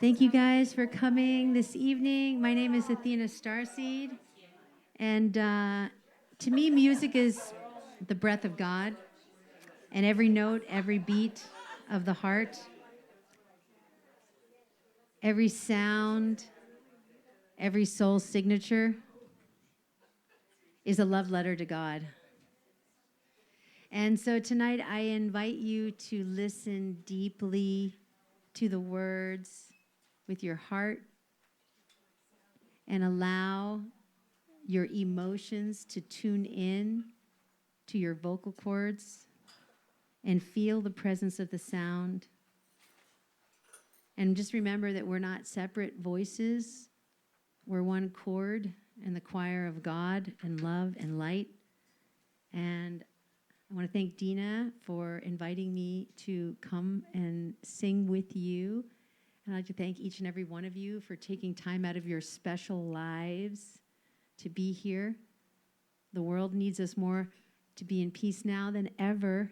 Thank you guys for coming this evening. My name is Athena Starseed, and to me, music is the breath of God, and every note, every beat of the heart, every sound, every soul signature is a love letter to God. And so tonight, I invite you to listen deeply to the words with your heart and allow your emotions to tune in to your vocal cords and feel the presence of the sound. And just remember that we're not separate voices. We're one chord in the choir of God and love and light. And I want to thank Dina for inviting me to come and sing with you. And I'd like to thank each and every one of you for taking time out of your special lives to be here. The world needs us more to be in peace now than ever.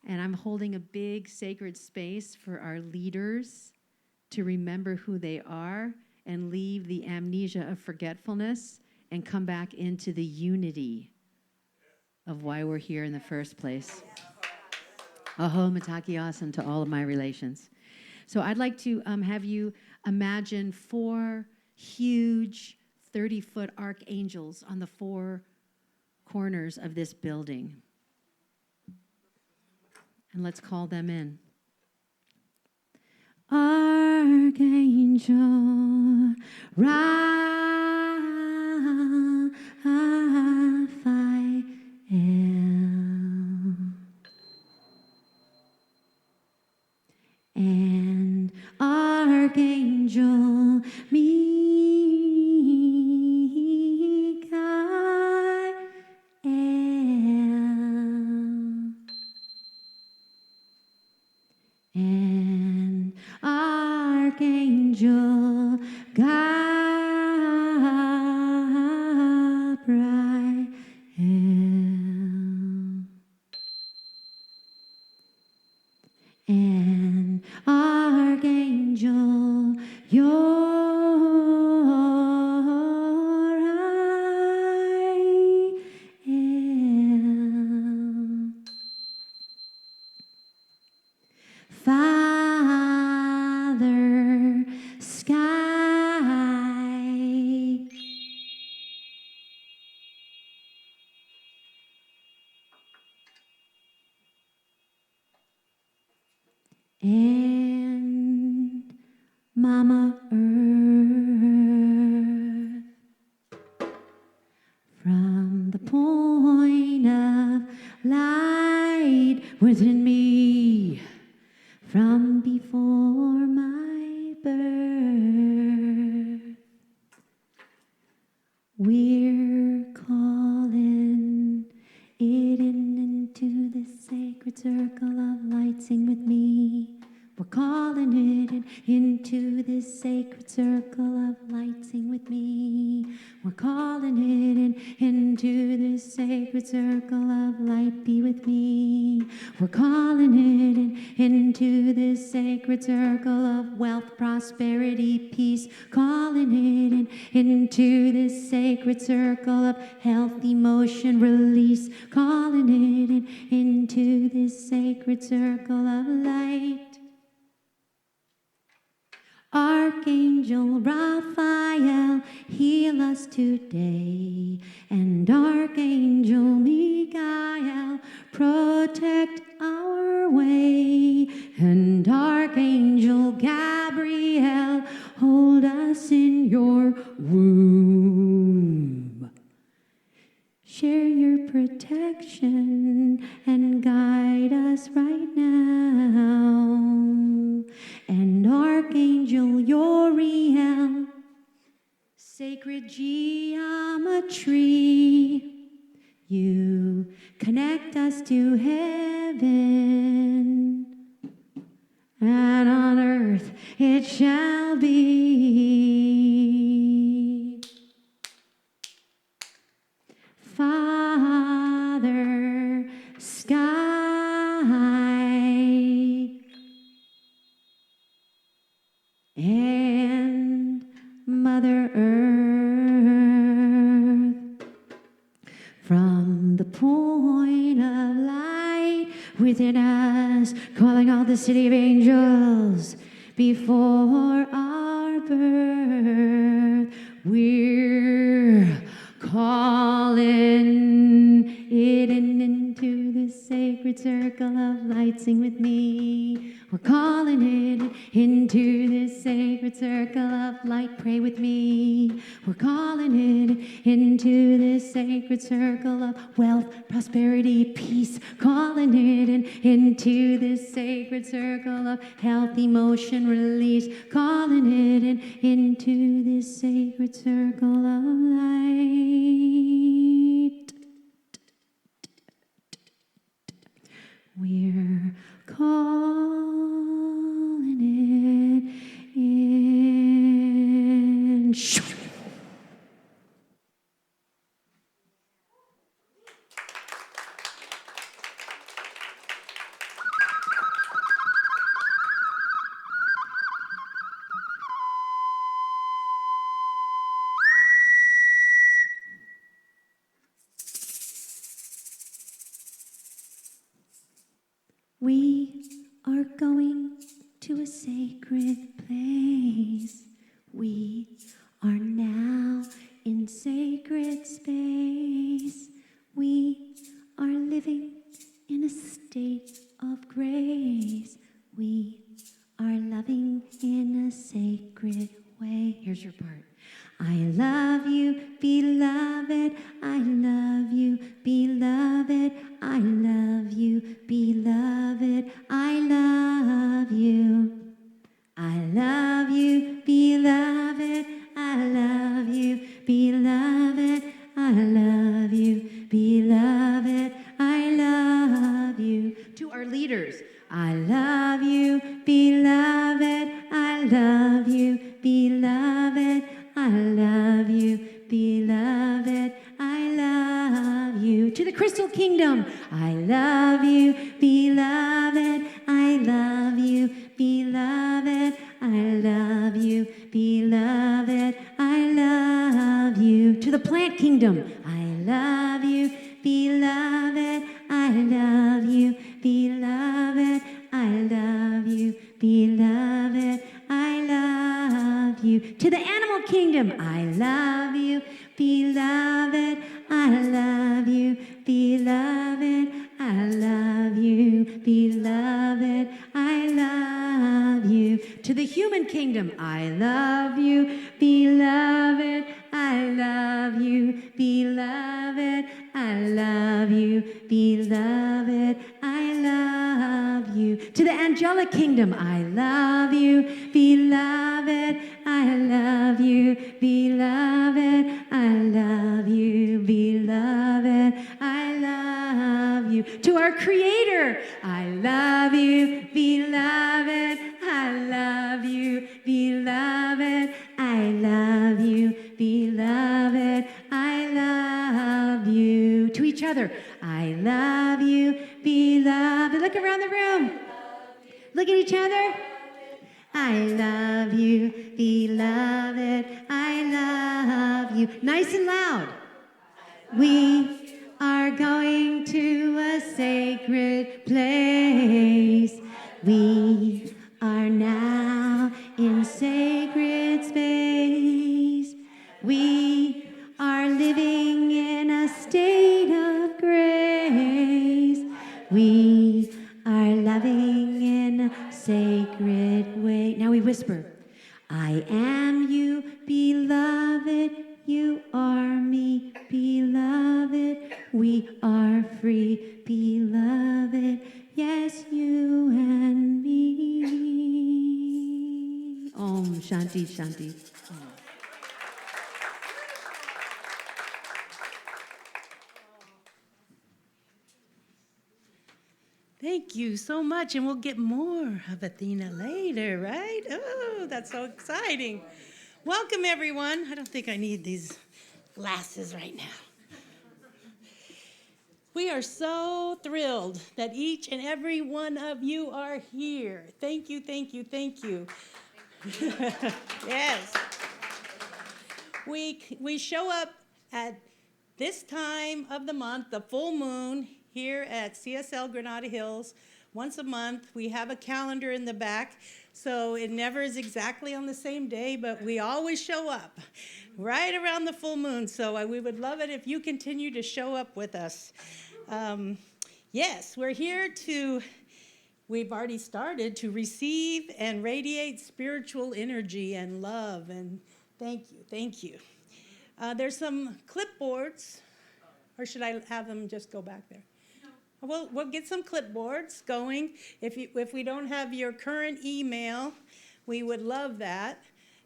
And I'm holding a big sacred space for our leaders to remember who they are and leave the amnesia of forgetfulness and come back into the unity of why we're here in the first place. Aho Mataki Asan to all of my relations. So I'd like to have you imagine 4 huge 30-foot archangels on the 4 corners of this building. And let's call them in. Archangel Raphael and Archangel and Archangel Gabriel and Archangel Uriel. Father Sky and Mama Earth, from the point of light within me, from before my birth, we're calling it into this sacred circle of light. Sing with me. We're calling it into this sacred circle of light. Sing with me. We're calling it into this sacred circle of light. Be with me. We're calling it into this sacred circle of wealth, prosperity, peace. Calling it into this sacred circle of health, emotion, release. Calling it into this sacred circle of light. Archangel Raphael, heal us today. And Archangel Michael, protect our way. And Archangel Gabriel, hold us in your womb. Share your protection and guide us right now. And Archangel Uriel, sacred geometry, you connect us to heaven, and on earth it shall be. Father Sky within us, calling all the city of angels before our birth. We're calling it into the sacred circle of light. Sing with me. We're calling it into this sacred circle of light. Pray with me. We're calling it into this sacred circle of wealth, prosperity, peace. Calling it into this sacred circle of health, emotion, release. Calling it into this sacred circle of light. We're calling it in. We are going to a sacred place. We are now in sacred space. We are living in a state of grace. We are loving in a sacred way. Here's your part. I love you, beloved. I love you, beloved. I love you, beloved. I love you. I love you, beloved. I love you, beloved. I love you, beloved. I love you. To our leaders, I love you, beloved. I love you, beloved. I love you, beloved. I love you. To the Crystal Kingdom, I love you, beloved. I love you, beloved. I love you, beloved. I love you. To the Plant Kingdom, I love you, beloved. I love you, beloved. I love you, beloved. I love you. To the Animal Kingdom, I love you, beloved. I love you, beloved. I love you, beloved. I love you. To the Human Kingdom, I love you, beloved. I love you, beloved. I love you, beloved. I love you. To the Angelic Kingdom, I love you, beloved. I love you, beloved. I love you, beloved. I love you. To our Creator, I love you, beloved. I love you, beloved. I love you, beloved. I love you. To each other, I love you, beloved. Look around the room. Look at each other. I love you, beloved. I love you. Nice and loud. We are going to a sacred place. We are now in sacred space. We are living in a state of grace. We are loving in a sacred way. Now we whisper, I am you, beloved. You are me, beloved. We are free, beloved. Yes, you and me. Om Shanti Shanti. Thank you so much, and we'll get more of Athena later, right? Oh, that's so exciting. Welcome, everyone. I don't think I need these glasses right now. We are so thrilled that each and every one of you are here. Thank you, thank you, thank you. Yes. We show up at this time of the month, the full moon, here at CSL Granada Hills once a month. We have a calendar in the back, so it never is exactly on the same day, but we always show up right around the full moon. So we would love it if you continue to show up with us. Yes, we're here we've already started to receive and radiate spiritual energy and love, and thank you. There's some clipboards, or should I have them just go back there? No. We'll get some clipboards going. If we don't have your current email, we would love that.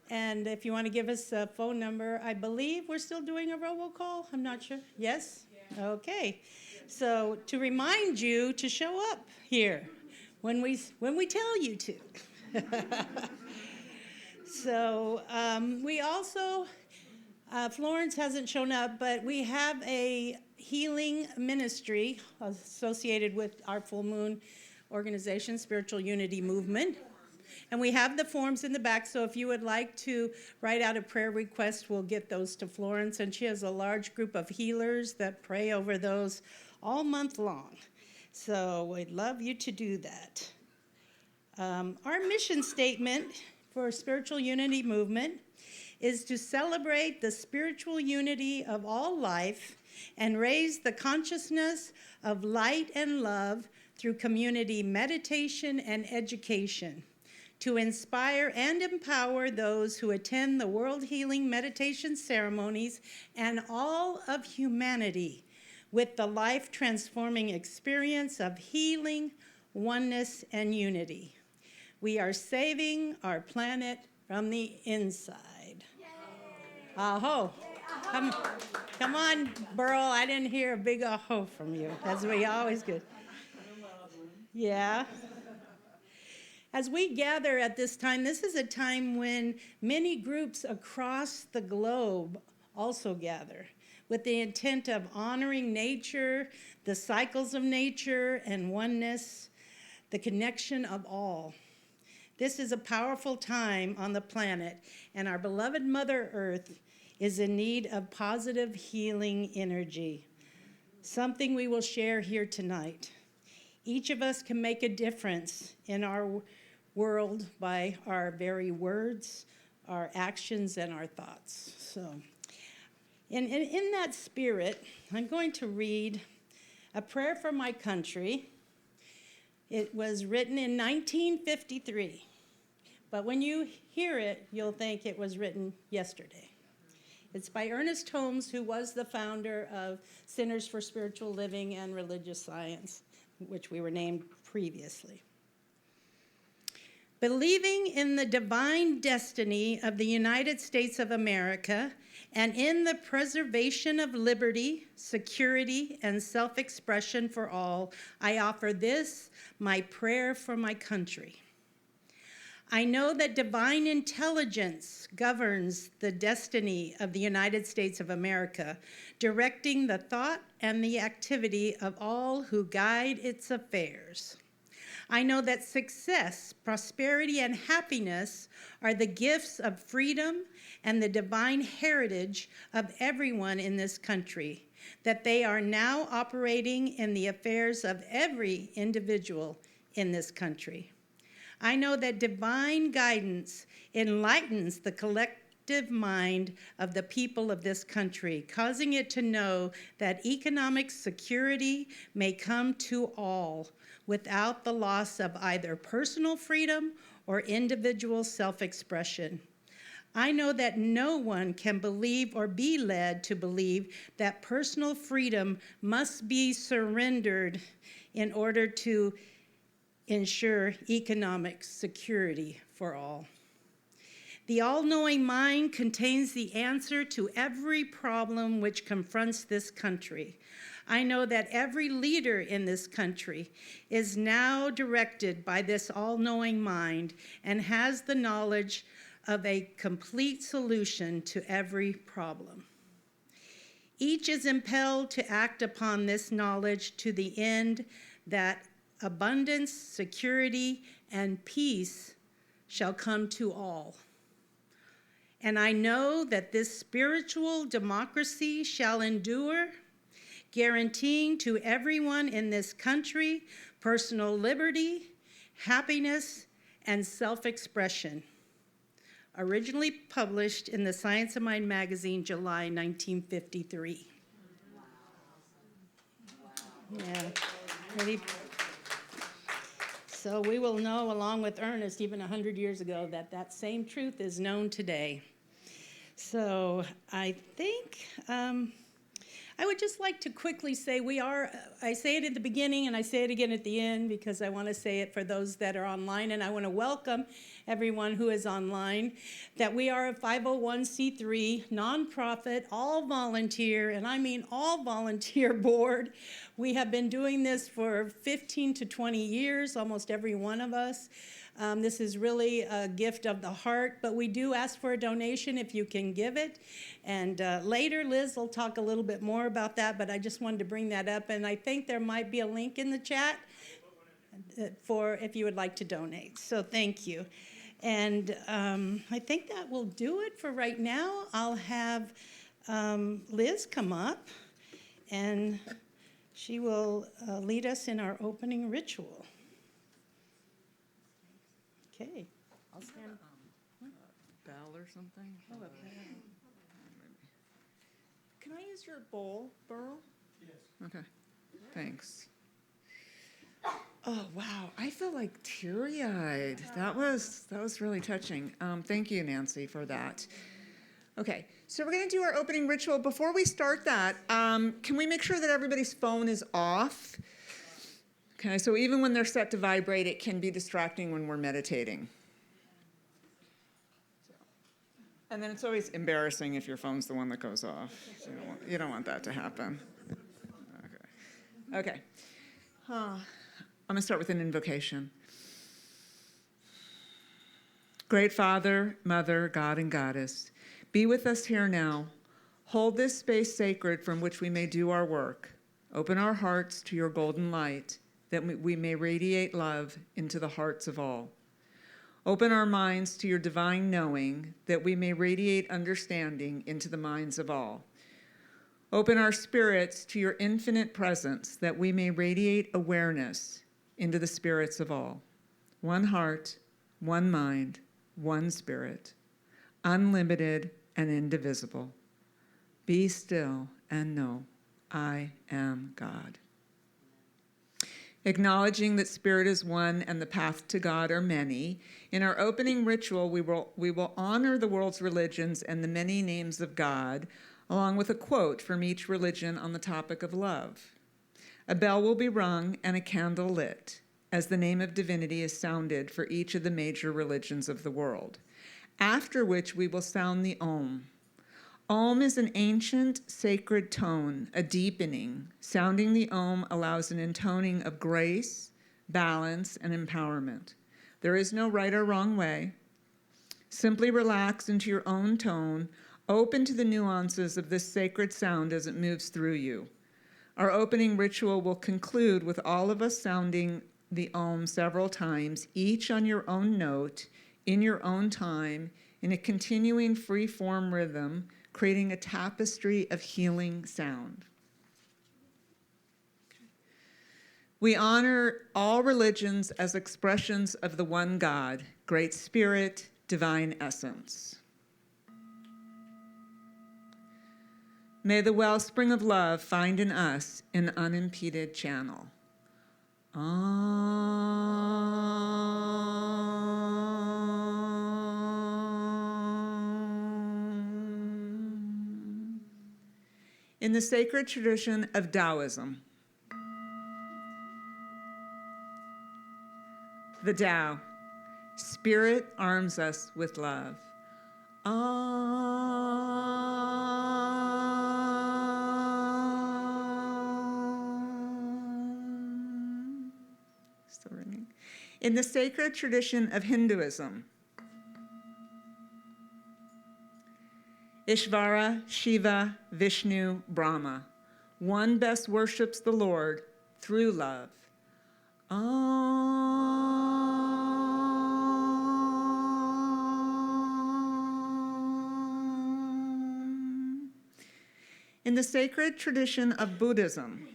And if you want to give us a phone number, I believe we're still doing a robocall. I'm not sure. Yes? Yeah. Okay. So to remind you to show up here when we tell you to. So we also, Florence hasn't shown up, but we have a healing ministry associated with our full moon organization, Spiritual Unity Movement. And we have the forms in the back, so if you would like to write out a prayer request, we'll get those to Florence. And she has a large group of healers that pray over those all month long. So we'd love you to do that. Our mission statement for Spiritual Unity Movement is to celebrate the spiritual unity of all life and raise the consciousness of light and love through community meditation and education, to inspire and empower those who attend the World Healing Meditation ceremonies and all of humanity with the life-transforming experience of healing, oneness, and unity. We are saving our planet from the inside. Aho. Come on, Burl. I didn't hear a big aho from you. That's what you always get. Yeah. As we gather at this time, this is a time when many groups across the globe also gather with the intent of honoring nature, the cycles of nature and oneness, the connection of all. This is a powerful time on the planet, and our beloved Mother Earth is in need of positive healing energy, something we will share here tonight. Each of us can make a difference in our world by our very words, our actions, and our thoughts. So, in that spirit, I'm going to read a prayer for my country. It was written in 1953, but when you hear it, you'll think it was written yesterday. It's by Ernest Holmes, who was the founder of Centers for Spiritual Living and Religious Science, which we were named previously. Believing in the divine destiny of the United States of America and in the preservation of liberty, security, and self-expression for all, I offer this, my prayer for my country. I know that divine intelligence governs the destiny of the United States of America, directing the thought and the activity of all who guide its affairs. I know that success, prosperity, and happiness are the gifts of freedom and the divine heritage of everyone in this country, that they are now operating in the affairs of every individual in this country. I know that divine guidance enlightens the collective mind of the people of this country, causing it to know that economic security may come to all without the loss of either personal freedom or individual self-expression. I know that no one can believe or be led to believe that personal freedom must be surrendered in order to ensure economic security for all. The all-knowing mind contains the answer to every problem which confronts this country. I know that every leader in this country is now directed by this all-knowing mind and has the knowledge of a complete solution to every problem. Each is impelled to act upon this knowledge to the end that abundance, security, and peace shall come to all. And I know that this spiritual democracy shall endure, guaranteeing to everyone in this country personal liberty, happiness, and self-expression. Originally published in the Science of Mind magazine, July 1953. Yeah, pretty. So we will know, along with Ernest, even 100 years ago, that that same truth is known today. So I think I would just like to quickly say I say it at the beginning and I say it again at the end because I want to say it for those that are online, and I want to welcome everyone who is online, that we are a 501c3 nonprofit, all volunteer, and I mean all volunteer board. We have been doing this for 15 to 20 years, almost every one of us. This is really a gift of the heart, but we do ask for a donation if you can give it. And later, Liz will talk a little bit more about that, but I just wanted to bring that up. And I think there might be a link in the chat for if you would like to donate. So thank you. And I think that will do it for right now. I'll have Liz come up, and she will lead us in our opening ritual. Okay, I'll stand. Bell or something? Oh, okay. Can I use your bowl, Burl? Yes. Okay, thanks. Oh, wow, I feel like teary-eyed. That was really touching. Thank you, Nancy, for that. Okay, so we're going to do our opening ritual. Before we start that, can we make sure that everybody's phone is off? Okay, so even when they're set to vibrate, it can be distracting when we're meditating. And then it's always embarrassing if your phone's the one that goes off. You don't want that to happen. Okay. I'm going to start with an invocation. Great Father, Mother, God, and Goddess, be with us here now. Hold this space sacred from which we may do our work. Open our hearts to your golden light, that we may radiate love into the hearts of all. Open our minds to your divine knowing, that we may radiate understanding into the minds of all. Open our spirits to your infinite presence, that we may radiate awareness into the spirits of all. One heart, one mind, one spirit, unlimited and indivisible. Be still and know I am God. Acknowledging that spirit is one and the path to God are many, in our opening ritual, we will honor the world's religions and the many names of God, along with a quote from each religion on the topic of love. A bell will be rung and a candle lit, as the name of divinity is sounded for each of the major religions of the world, after which we will sound the Om. Om is an ancient, sacred tone, a deepening. Sounding the Om allows an intoning of grace, balance, and empowerment. There is no right or wrong way. Simply relax into your own tone, open to the nuances of this sacred sound as it moves through you. Our opening ritual will conclude with all of us sounding the Om several times, each on your own note, in your own time, in a continuing free-form rhythm, creating a tapestry of healing sound. We honor all religions as expressions of the one God, Great Spirit, Divine Essence. May the wellspring of love find in us an unimpeded channel. In the sacred tradition of Taoism, the Tao, Spirit arms us with love. Still ringing. In the sacred tradition of Hinduism, Ishvara, Shiva, Vishnu, Brahma. One best worships the Lord through love. In the sacred tradition of Buddhism,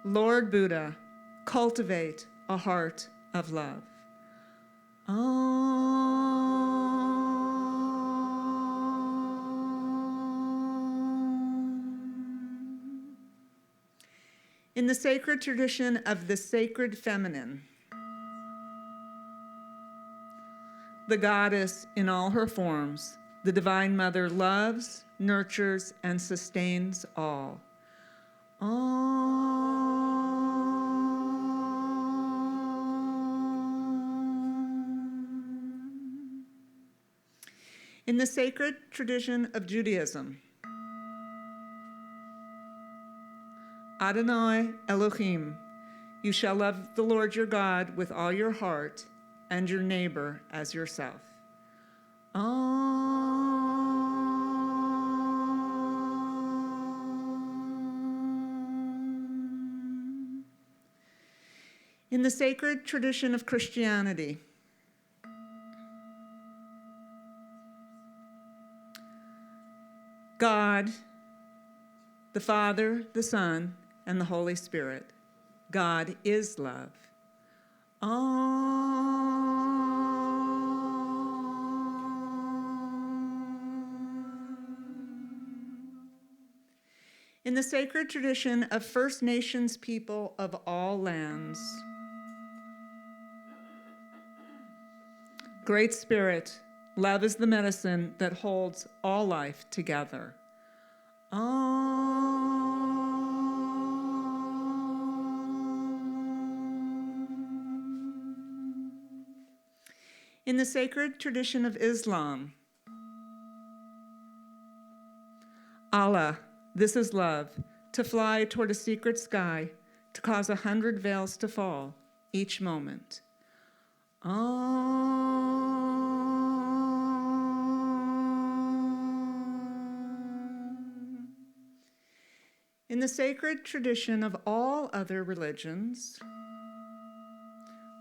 Lord Buddha, cultivate a heart of love. In the sacred tradition of the sacred feminine, the goddess in all her forms, the Divine Mother loves, nurtures, and sustains all. In the sacred tradition of Judaism, Adonai Elohim, you shall love the Lord your God with all your heart and your neighbor as yourself. In the sacred tradition of Christianity, God, the Father, the Son, and the Holy Spirit. God is love. In the sacred tradition of First Nations people of all lands, Great Spirit, love is the medicine that holds all life together. In the sacred tradition of Islam, Allah, this is love, to fly toward a secret sky, to cause 100 veils to fall each moment. In the sacred tradition of all other religions,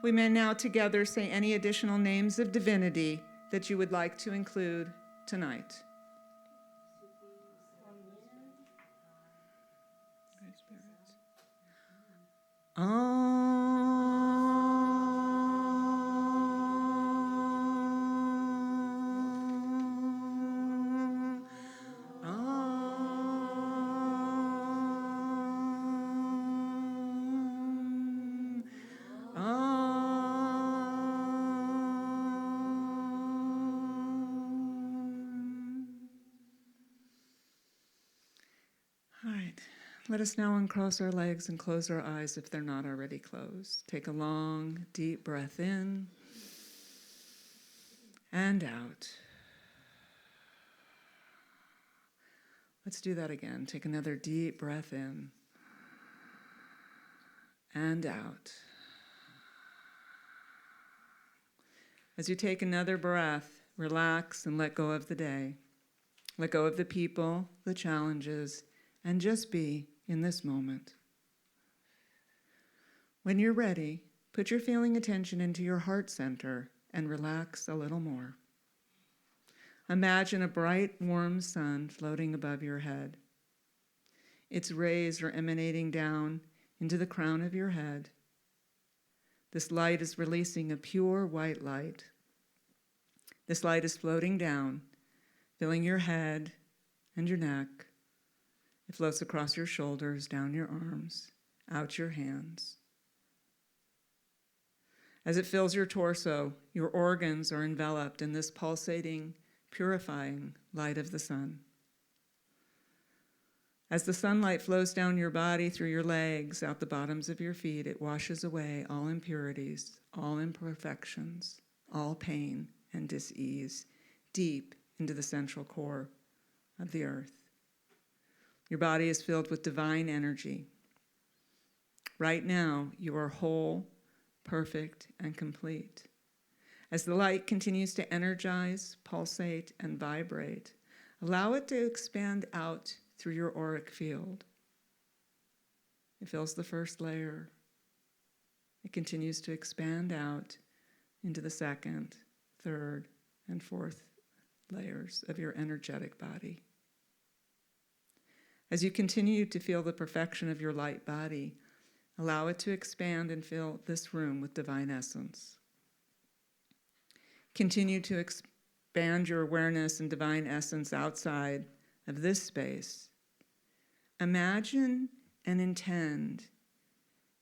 we may now together say any additional names of divinity that you would like to include tonight. Great Spirit. All right, let us now uncross our legs and close our eyes if they're not already closed. Take a long, deep breath in and out. Let's do that again. Take another deep breath in and out. As you take another breath, relax and let go of the day. Let go of the people, the challenges, and just be in this moment. When you're ready, put your feeling attention into your heart center and relax a little more. Imagine a bright, warm sun floating above your head. Its rays are emanating down into the crown of your head. This light is releasing a pure white light. This light is floating down, filling your head and your neck. It floats across your shoulders, down your arms, out your hands. As it fills your torso, your organs are enveloped in this pulsating, purifying light of the sun. As the sunlight flows down your body, through your legs, out the bottoms of your feet, it washes away all impurities, all imperfections, all pain and dis-ease, deep into the central core of the earth. Your body is filled with divine energy. Right now, you are whole, perfect, and complete. As the light continues to energize, pulsate, and vibrate, allow it to expand out through your auric field. It fills the first layer. It continues to expand out into the second, third, and fourth layers of your energetic body. As you continue to feel the perfection of your light body, allow it to expand and fill this room with divine essence. Continue to expand your awareness and divine essence outside of this space. Imagine and intend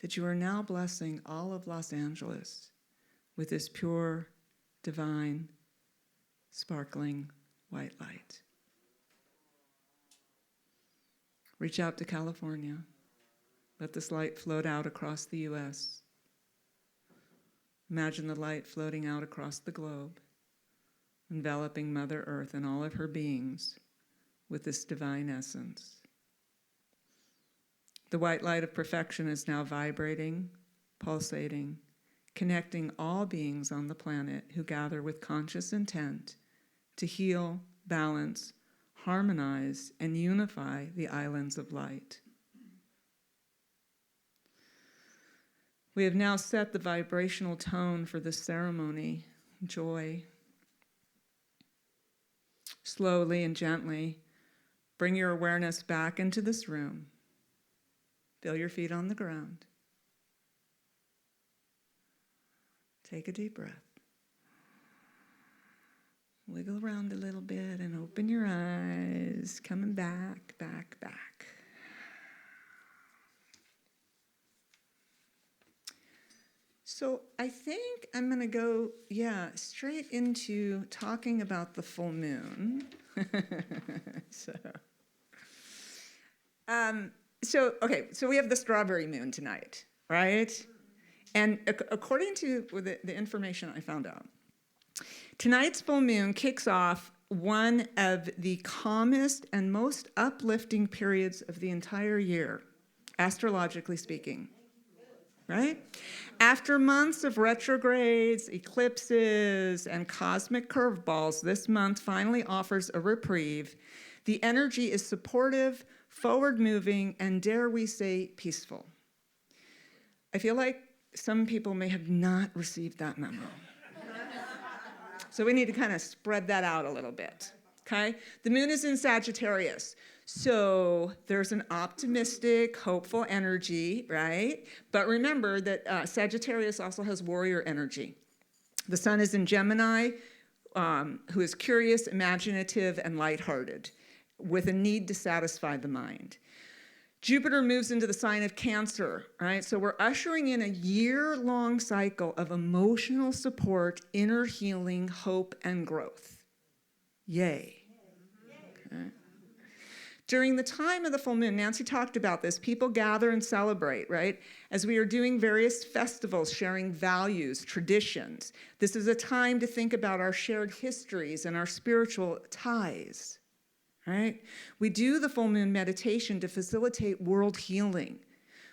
that you are now blessing all of Los Angeles with this pure, divine, sparkling white light. Reach out to California. Let this light float out across the U.S. Imagine the light floating out across the globe, enveloping Mother Earth and all of her beings with this divine essence. The white light of perfection is now vibrating, pulsating, connecting all beings on the planet who gather with conscious intent to heal, balance, harmonize, and unify the islands of light. We have now set the vibrational tone for this ceremony, joy. Slowly and gently, bring your awareness back into this room. Feel your feet on the ground. Take a deep breath. Wiggle around a little bit and open your eyes, coming back, back, back. So I think I'm going to go, straight into talking about the full moon. So we have the strawberry moon tonight, right? And according to the information I found out, tonight's full moon kicks off one of the calmest and most uplifting periods of the entire year, astrologically speaking, right? After months of retrogrades, eclipses, and cosmic curveballs, this month finally offers a reprieve. The energy is supportive, forward-moving, and dare we say, peaceful. I feel like some people may have not received that memo. So we need to kind of spread that out a little bit, okay? The moon is in Sagittarius, so there's an optimistic, hopeful energy, right? But remember that Sagittarius also has warrior energy. The sun is in Gemini, who is curious, imaginative, and lighthearted, with a need to satisfy the mind. Jupiter moves into the sign of Cancer, right? So we're ushering in a year-long cycle of emotional support, inner healing, hope, and growth. Yay. Okay. During the time of the full moon, Nancy talked about this, people gather and celebrate, right? As we are doing various festivals, sharing values, traditions. This is a time to think about our shared histories and our spiritual ties. Right? We do the full moon meditation to facilitate world healing.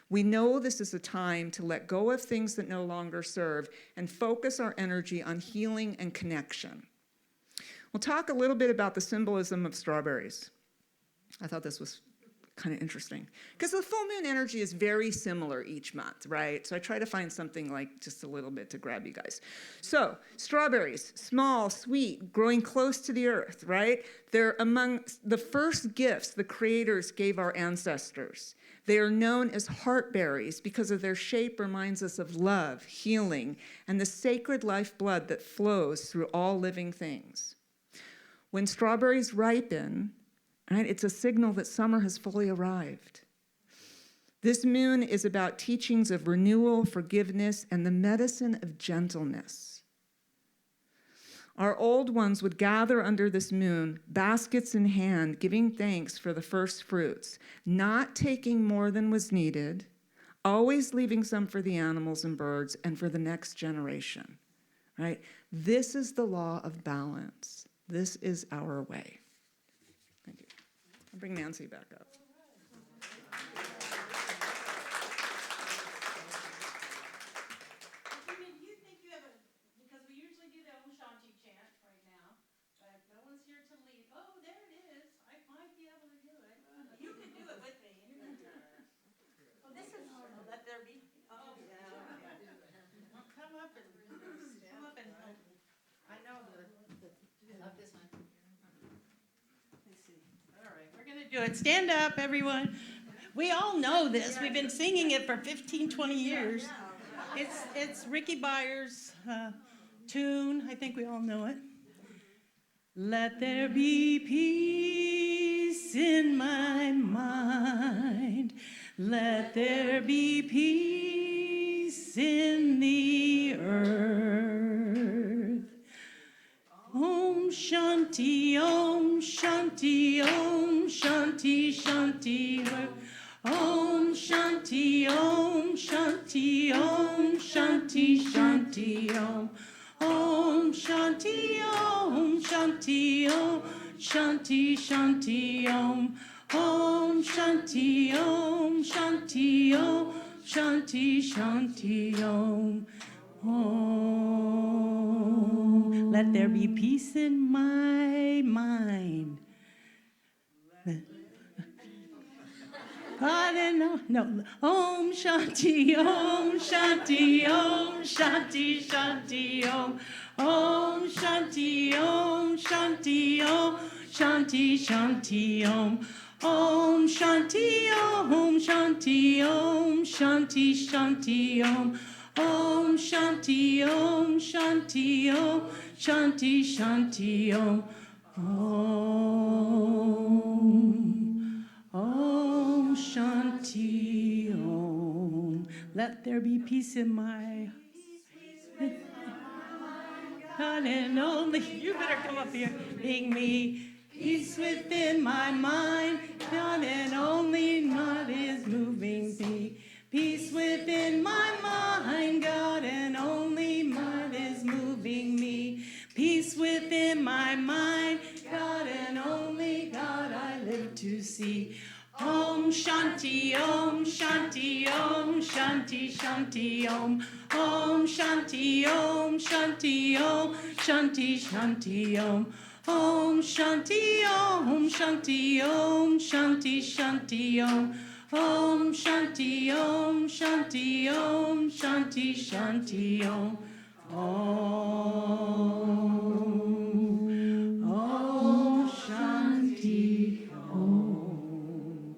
We know this is a time to let go of things that no longer serve and focus our energy on healing and connection. We'll talk a little bit about the symbolism of strawberries. I thought this was kind of interesting because the full moon energy is very similar each month, right? So I try to find something like just a little bit to grab you guys. So strawberries, small, sweet, growing close to the earth, right? They're among the first gifts the creators gave our ancestors. They are known as heartberries because of their shape reminds us of love, healing, and the sacred lifeblood that flows through all living things. When strawberries ripen, right, it's a signal that summer has fully arrived. This moon is about teachings of renewal, forgiveness, and the medicine of gentleness. Our old ones would gather under this moon, baskets in hand, giving thanks for the first fruits, not taking more than was needed, always leaving some for the animals and birds and for the next generation, right? This is the law of balance. This is our way. Thank you. I'll bring Nancy back up. You think you have because we usually do the Om Shanti chant right now, but no one's here to lead. Oh, there it is. I might be able to do it. You can do it with me. Oh, this is, let there be. Oh, yeah. Come up and help me. I know the. I love this one. Do it. Stand up, everyone. We all know this. We've been singing it for 15, 20 years. It's Ricky Byers' tune. I think we all know it. Let there be peace in my mind. Let there be peace in the earth. Om Shanti, Om Shanti, Om Shanti, Shanti. Om Shanti, Om Shanti, Om Shanti, Shanti, Om. Om Shanti, Om Shanti, Om Shanti, Shanti, Om. Om Shanti, Om Shanti, Om Shanti, Shanti, Om. Om. Let there be peace in my mind. No. Om Shanti, Om Shanti, Om Shanti, Shanti, Om. Om Shanti, Om Shanti, Om Shanti, Shanti, Om. Om Shanti, Om Shanti, Om Shanti, Shanti, Om. Om Shanti, Om Shanti, Om Shanti, Shanti, Om. Om Shanti, Om. Let there be peace in my God and only. You better come up here. Bring me peace within my mind. God and only God is moving me. Peace within my mind. God and only God is moving me. Peace within my mind. God and only God I live to see. Om Shanti, Om Shanti, Om Shanti, Shanti, Om. Om Shanti, Om Shanti, Om Shanti, Shanti, Om. Om Shanti, Om Shanti, Om Shanti, Shanti, Om. Om Shanti, Om Shanti, Om Shanti, Shanti, Om. Om Shanti, Om.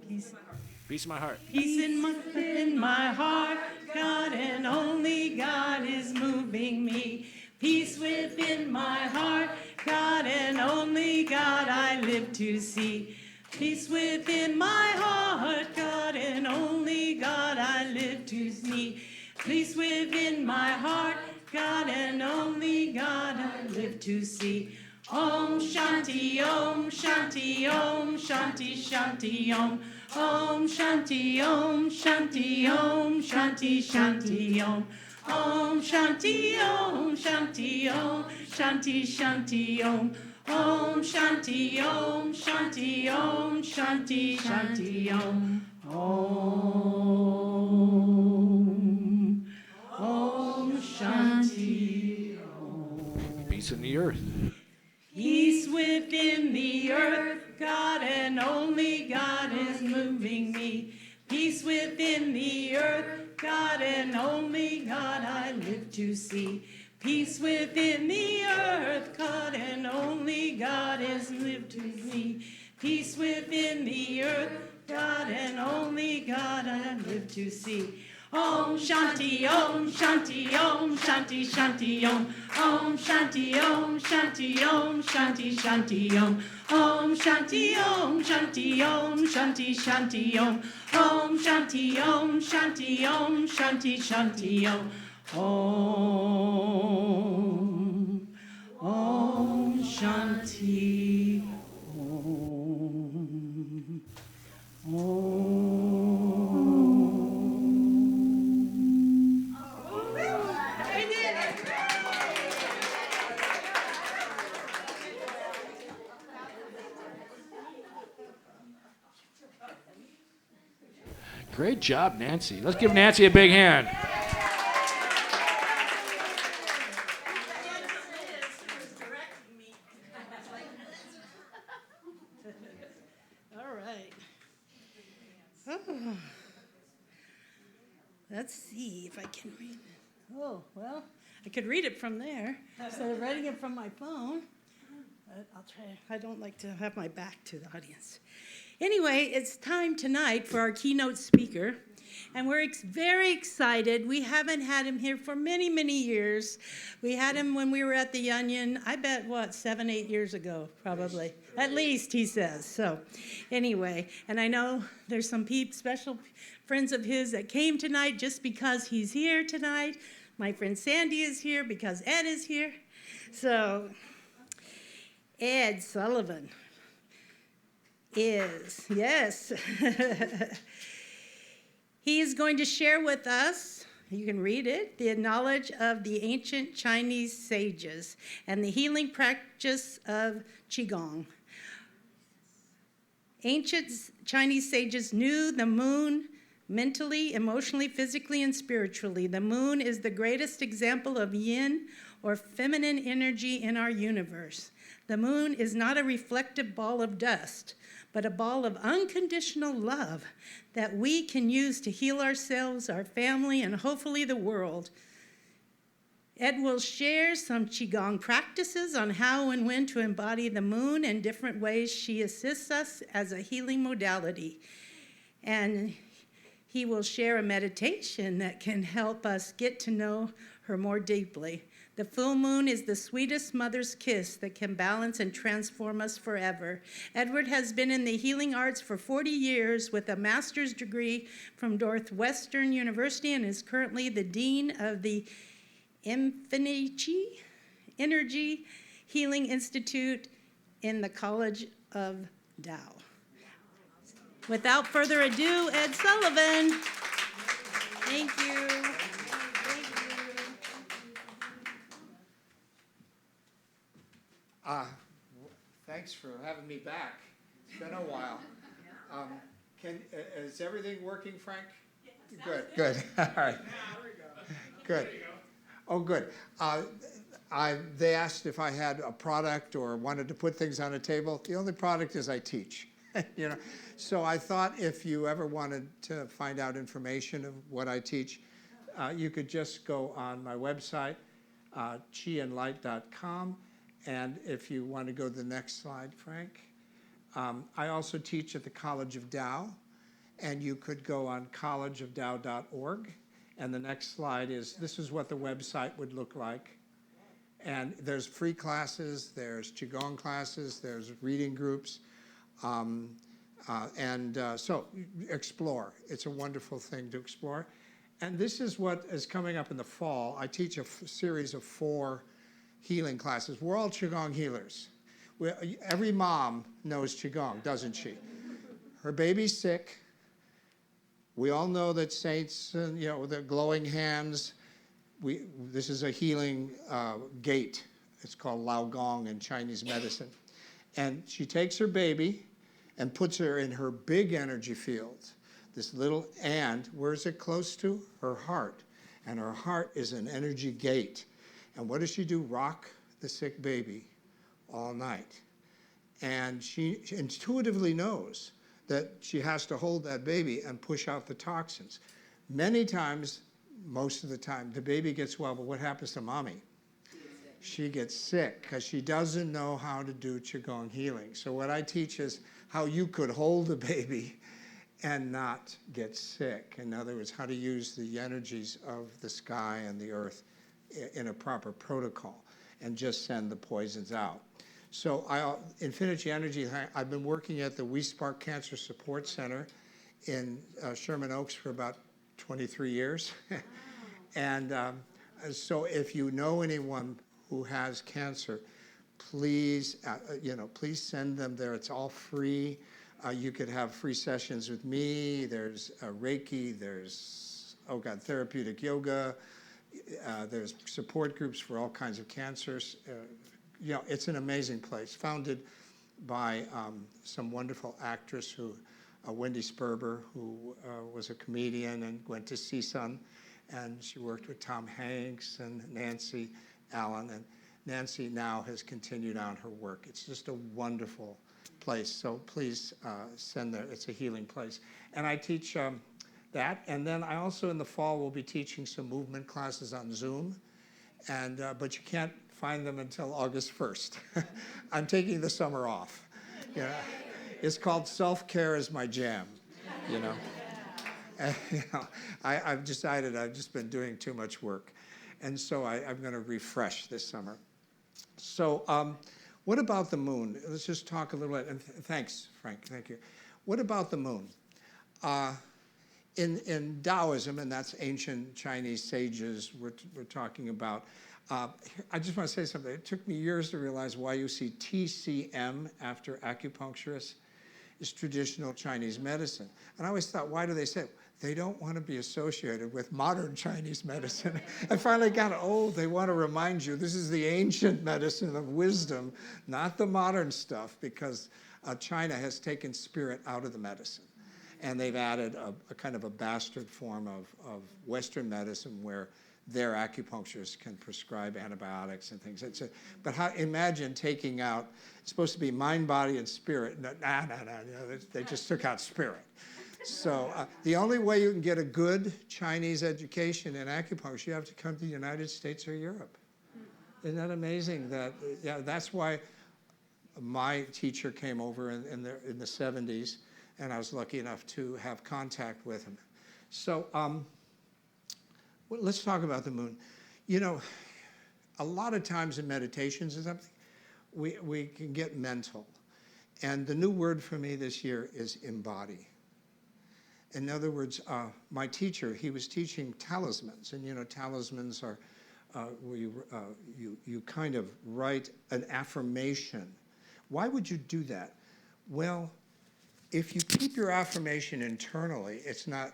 Peace in my heart. Peace in my heart. God and only God is moving me. Peace within my heart. God and only God I live to see. Peace within my heart. God and only God I live to see. Peace within my heart. God and only God I live to see. Om Shanti, Om Shanti, Om Shanti, Shanti, Om. Om Shanti, Om Shanti, Om Shanti, Shanti, Om. Om Shanti, Om Shanti, Om Shanti, Shanti, Om. Om Shanti, Om Shanti, Om Shanti, Shanti, Om. Om. Om Shanti, Om. Peace in the earth. Peace within the earth, God and only God is moving me. Peace within the earth, God and only God I live to see. Peace within the earth, God and only God is live to see. Peace within the earth, God and only God I live to see. Om Shanti, Om Shanti, Om Shanti, Shanti, Om. Om Shanti, Om Shanti, Om Shanti, Shanti, Om. Om Shanti, Om Shanti, Om Shanti, Shanti, Om. Om Shanti, Om Shanti, Om Shanti, Shanti, Om. Om Shanti, Om. Great job, Nancy. Let's give Nancy a big hand. All right. Oh. Let's see if I can read it. Oh, well, I could read it from there instead of writing it from my phone. But I'll try. I don't like to have my back to the audience. Anyway, it's time tonight for our keynote speaker. And we're very excited. We haven't had him here for many, many years. We had him when we were at the Onion, I bet, 7, 8 years ago, probably. At least, he says. So anyway, and I know there's some special friends of his that came tonight just because he's here tonight. My friend Sandy is here because Ed is here. So Ed Sullivan is, yes. He is going to share with us, you can read it, the knowledge of the ancient Chinese sages and the healing practice of Qi Gong. Ancient Chinese sages knew the moon mentally, emotionally, physically, and spiritually. The moon is the greatest example of yin or feminine energy in our universe. The moon is not a reflective ball of dust, but a ball of unconditional love that we can use to heal ourselves, our family, and hopefully the world. Ed will share some Qigong practices on how and when to embody the moon and different ways she assists us as a healing modality. And he will share a meditation that can help us get to know her more deeply. The full moon is the sweetest mother's kiss that can balance and transform us forever. Edward has been in the healing arts for 40 years with a master's degree from Northwestern University and is currently the dean of the InfiniChi Energy Healing Institute in the College of Tao. Without further ado, Ed Sullivan. Thank you. Thanks for having me back. It's been a while. Is everything working, Frank? Yes, good. All right. Good. Oh, good. They asked if I had a product or wanted to put things on a table. The only product is I teach. So I thought if you ever wanted to find out information of what I teach, you could just go on my website, qiandlight.com. And if you want to go to the next slide, Frank. I also teach at the College of Tao, and you could go on collegeoftao.org. And the next slide this is what the website would look like. And there's free classes, there's Qigong classes, there's reading groups. So explore. It's a wonderful thing to explore. And this is what is coming up in the fall. I teach a series of 4 healing classes. We're all Qigong healers. Every mom knows Qigong, doesn't she? Her baby's sick. We all know that saints, the glowing hands. This is a healing gate. It's called Lao Gong in Chinese medicine. And she takes her baby and puts her in her big energy field. This little, and where's it close to? Her heart. And her heart is an energy gate. And what does she do? Rock the sick baby all night. And she intuitively knows that she has to hold that baby and push out the toxins. Many times, most of the time, the baby gets well, but what happens to mommy? She gets sick because she doesn't know how to do Qigong healing. So what I teach is how you could hold a baby and not get sick. In other words, how to use the energies of the sky and the earth in a proper protocol and just send the poisons out. So InfiniChi Energy, I've been working at the We Spark Cancer Support Center in Sherman Oaks for about 23 years. And so if you know anyone who has cancer, please, please send them there. It's all free. You could have free sessions with me. There's Reiki. There's, therapeutic yoga. There's support groups for all kinds of cancers. It's an amazing place, founded by some wonderful actress Wendy Sperber, who was a comedian and went to CSUN, and she worked with Tom Hanks and Nancy Allen, and Nancy now has continued on her work. It's just a wonderful place, so please send there. It's a healing place. And I teach that, and then I also in the fall will be teaching some movement classes on Zoom, and but you can't find them until August 1st. I'm taking the summer off. It's called Self-Care is My Jam, you know. And, I've decided I've just been doing too much work. And so I'm going to refresh this summer. So what about the moon? Let's just talk a little bit. And thanks, Frank. Thank you. What about the moon? In Taoism, and that's ancient Chinese sages we're talking about, I just want to say something. It took me years to realize why you see TCM after acupuncturist is traditional Chinese medicine. And I always thought, why do they say it? They don't want to be associated with modern Chinese medicine. I finally got it. Oh, they want to remind you this is the ancient medicine of wisdom, not the modern stuff, because China has taken spirit out of the medicine. And they've added a kind of a bastard form of Western medicine where their acupuncturists can prescribe antibiotics and things. But imagine taking out, it's supposed to be mind, body, and spirit. No, they just took out spirit. So the only way you can get a good Chinese education in acupuncture, you have to come to the United States or Europe. Isn't that amazing? Yeah, that's why my teacher came over in the 70s, and I was lucky enough to have contact with him. So let's talk about the moon. You know, a lot of times in meditations and something, we can get mental. And the new word for me this year is embody. In other words, my teacher, he was teaching talismans. And you know, talismans are where you kind of write an affirmation. Why would you do that? Well, if you keep your affirmation internally, it's not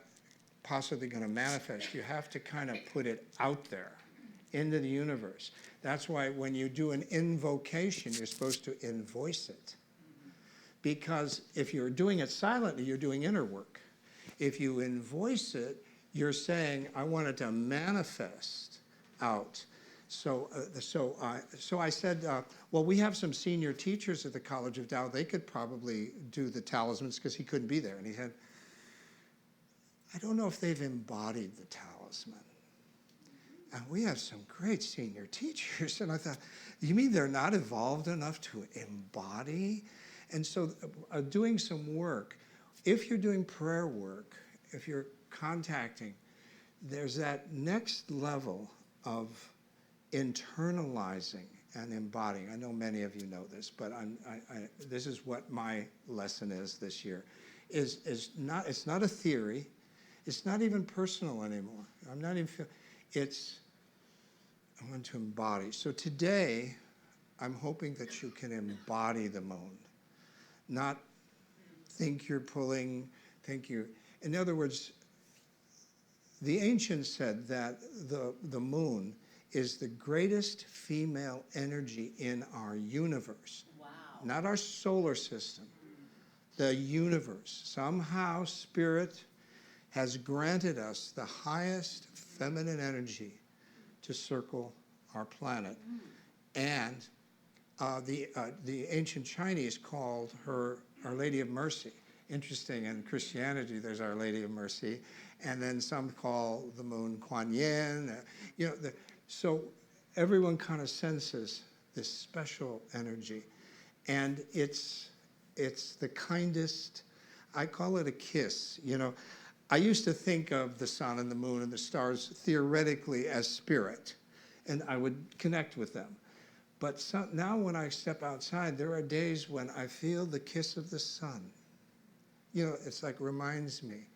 possibly going to manifest. You have to kind of put it out there into the universe. That's why when you do an invocation, you're supposed to invoice it. Because if you're doing it silently, you're doing inner work. If you invoice it, you're saying, I want it to manifest out. So I said, well, we have some senior teachers at the College of Tao. They could probably do the talismans because he couldn't be there. And he said, I don't know if they've embodied the talisman. And we have some great senior teachers. And I thought, you mean they're not evolved enough to embody? And so doing some work, if you're doing prayer work, if you're contacting, there's that next level of internalizing and embodying. I know many of you know this, but this is what my lesson is this year. It's not a theory. It's not even personal anymore. I want to embody. So today, I'm hoping that you can embody the moon, not think you're pulling, in other words, the ancients said that the moon is the greatest female energy in our universe. Wow. Not our solar system, the universe. Somehow Spirit has granted us the highest feminine energy to circle our planet. And the ancient Chinese called her Our Lady of Mercy. Interesting, in Christianity, there's Our Lady of Mercy, and then some call the moon Kuan Yin. So everyone kind of senses this special energy, and it's the kindest. I call it a kiss. You know, I used to think of the sun and the moon and the stars theoretically as spirit, and I would connect with them. But now when I step outside, there are days when I feel the kiss of the sun. You know, it's like reminds me.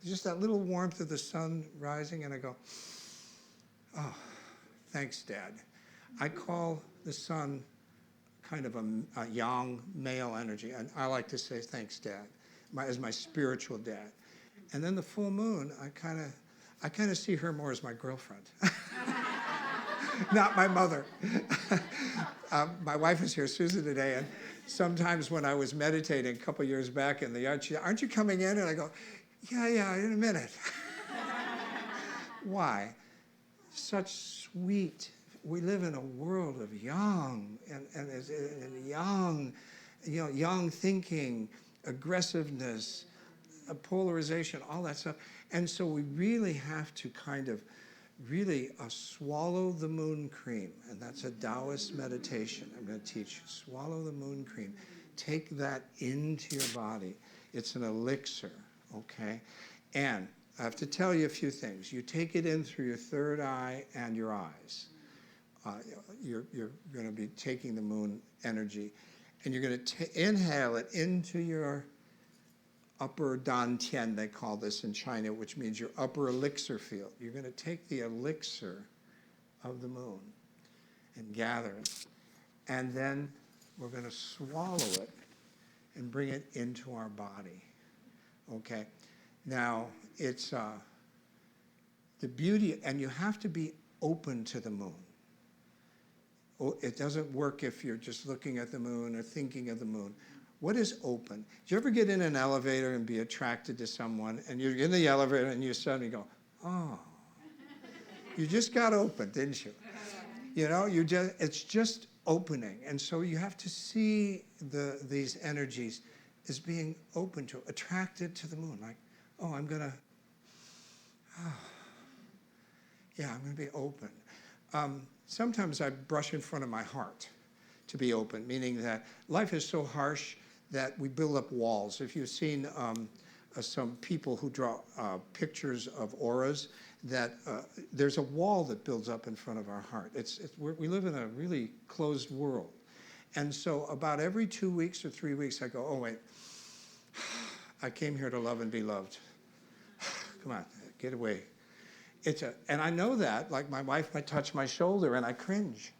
Just that little warmth of the sun rising, and I go, oh, thanks, Dad. I call the sun kind of a yang male energy, and I like to say thanks, Dad, as my spiritual dad. And then the full moon, I kind of see her more as my girlfriend. Not my mother. My wife is here, Susan, today, and sometimes when I was meditating a couple years back in the yard, she said, aren't you coming in? And I go, yeah, in a minute. Why? Such sweet, we live in a world of yang, and yang, you know, yang thinking, aggressiveness, polarization, all that stuff. And so we really have to kind of really swallow the moon cream, and that's a Taoist meditation I'm going to teach you. Swallow the moon cream. take that into your body. It's an elixir, okay? And I have to tell you a few things. You take it in through your third eye and your eyes. You're going to be taking the moon energy, and you're going to inhale it into your upper dantian, they call this in China, which means your upper elixir field. You're going to take the elixir of the moon and gather it, and then we're going to swallow it and bring it into our body, okay? Now, it's the beauty, and you have to be open to the moon. It doesn't work if you're just looking at the moon or thinking of the moon. What is open? Do you ever get in an elevator and be attracted to someone, and you're in the elevator and you suddenly go, oh, you just got open, didn't you? You know, it's just opening. And so you have to see these energies as being open to, attracted to the moon. Like, oh, I'm going to be open. Sometimes I brush in front of my heart to be open, meaning that life is so harsh that we build up walls. If you've seen some people who draw pictures of auras, that there's a wall that builds up in front of our heart. We live in a really closed world. And so about every 2 weeks or 3 weeks, I go, oh, wait, I came here to love and be loved. Come on, get away. And I know that, like my wife might touch my shoulder and I cringe.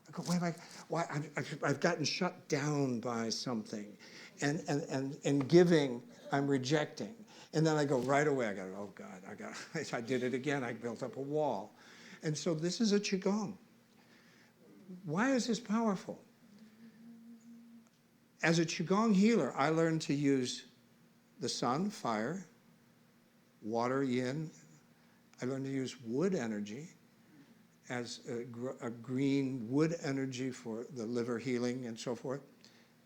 I go, why? I've gotten shut down by something. And giving, I'm rejecting. And then I go right away, oh God, I did it again. I built up a wall. And so this is a Qi Gong. Why is this powerful? As a Qi Gong healer, I learned to use the sun, fire, water, yin. I learned to use wood energy as a green wood energy for the liver healing and so forth,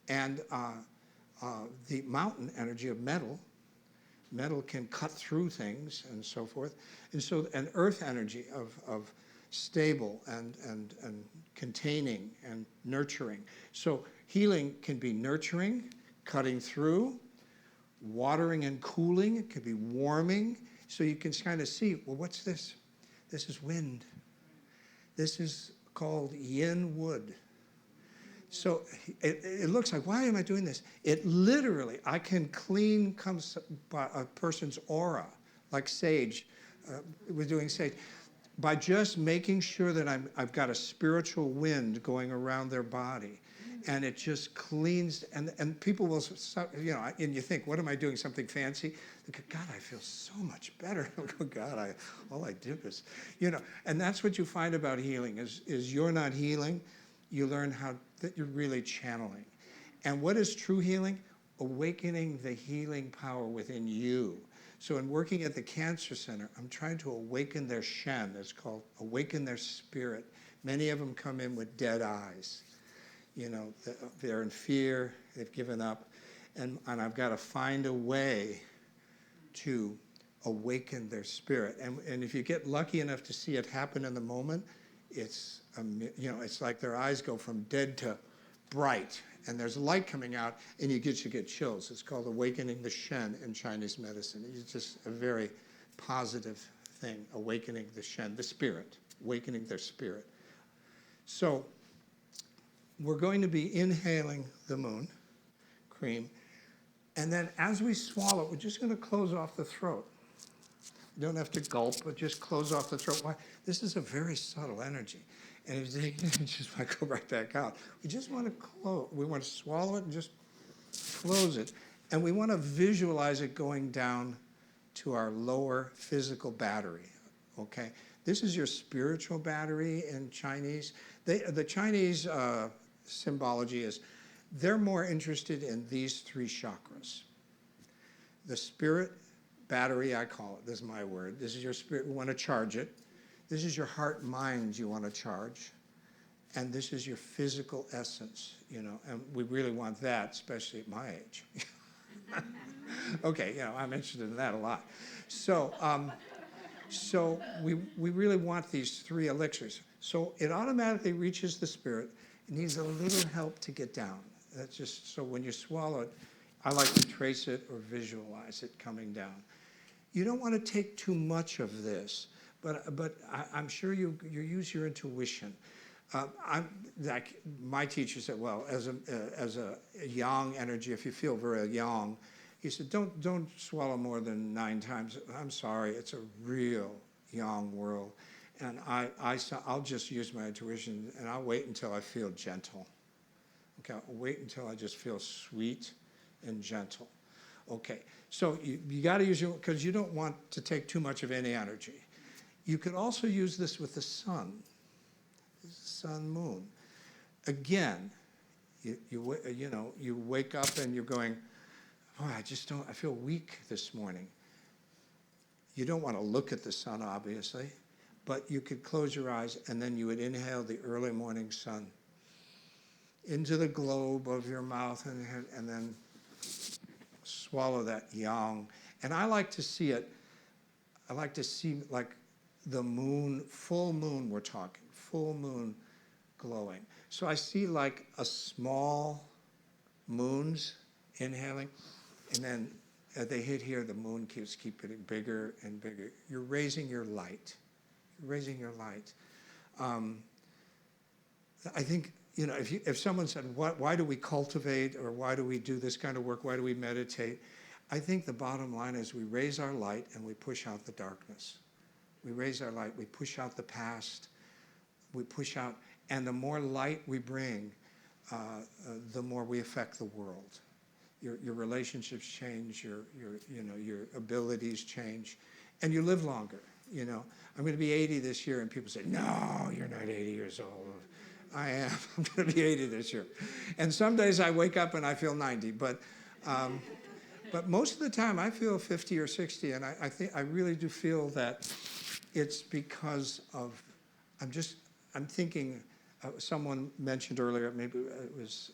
and the mountain energy of metal. Metal can cut through things and so forth, and so an earth energy of stable and containing and nurturing. So healing can be nurturing, cutting through, watering and cooling. It could be warming. So you can kind of see, well, what's this? This is wind. This is called yin wood. So it looks like, why am I doing this? It literally, I can clean a person's aura, like sage. We're doing sage. By just making sure that I've got a spiritual wind going around their body. And it just cleans, and people will, you know, and you think, what am I doing, something fancy? They go, God, I feel so much better. I go, God, all I did was, you know, and that's what you find about healing, is you're not healing, you learn that you're really channeling. And what is true healing? Awakening the healing power within you. So in working at the Cancer Center, I'm trying to awaken their Shen, it's called awaken their spirit. Many of them come in with dead eyes. You know, they're in fear, they've given up, and I've got to find a way to awaken their spirit. And if you get lucky enough to see it happen in the moment, it's, you know, it's like their eyes go from dead to bright, and there's light coming out, and you get chills. It's called awakening the Shen in Chinese medicine. It's just a very positive thing, awakening the Shen, the spirit, awakening their spirit. So we're going to be inhaling the moon cream, and then as we swallow, we're just going to close off the throat. You don't have to gulp, but just close off the throat. Why? This is a very subtle energy, and if you take it, just might go right back out. We just want to close. We want to swallow it and just close it, and we want to visualize it going down to our lower physical battery. Okay, this is your spiritual battery in Chinese. The Chinese symbology is they're more interested in these three chakras. The spirit battery, I call it, this is my word. This is your spirit, we want to charge it. This is your heart mind you want to charge. And this is your physical essence, you know, and we really want that, especially at my age. Okay, you know, I'm interested in that a lot. So we really want these three elixirs. So it automatically reaches the spirit. It needs a little help to get down. That's just, so when you swallow it, I like to trace it or visualize it coming down. You don't want to take too much of this, but I'm sure you use your intuition. I'm like my teacher said, well, as a yang energy, if you feel very yang, he said, don't swallow more than 9 times. I'm sorry, it's a real yang world, and I'll just use my intuition, and I'll wait until I feel gentle. Okay, I'll wait until I just feel sweet and gentle. Okay, so you got to use your, because you don't want to take too much of any energy. You could also use this with the sun. Sun, moon. Again, you wake up and you're going, oh, I feel weak this morning. You don't want to look at the sun, obviously, but you could close your eyes and then you would inhale the early morning sun into the globe of your mouth and then swallow that yang. And I like to see it, I like to see like the moon, full moon we're talking, full moon glowing. So I see like a small moons inhaling, and then as they hit here, the moon keep getting bigger and bigger. You're raising your light. You're raising your light. I think, if someone said, why do we cultivate, or why do we do this kind of work, why do we meditate? I think the bottom line is we raise our light and we push out the darkness. We raise our light, we push out the past, we push out, and the more light we bring, the more we affect the world. Your relationships change, your abilities change, and you live longer. I'm going to be 80 this year, and people say, no, you're not 80 years old. I am. I'm going to be 80 this year. And some days I wake up and I feel 90, but most of the time I feel 50 or 60, and I really do feel that it's because of, I'm thinking, someone mentioned earlier, maybe it was,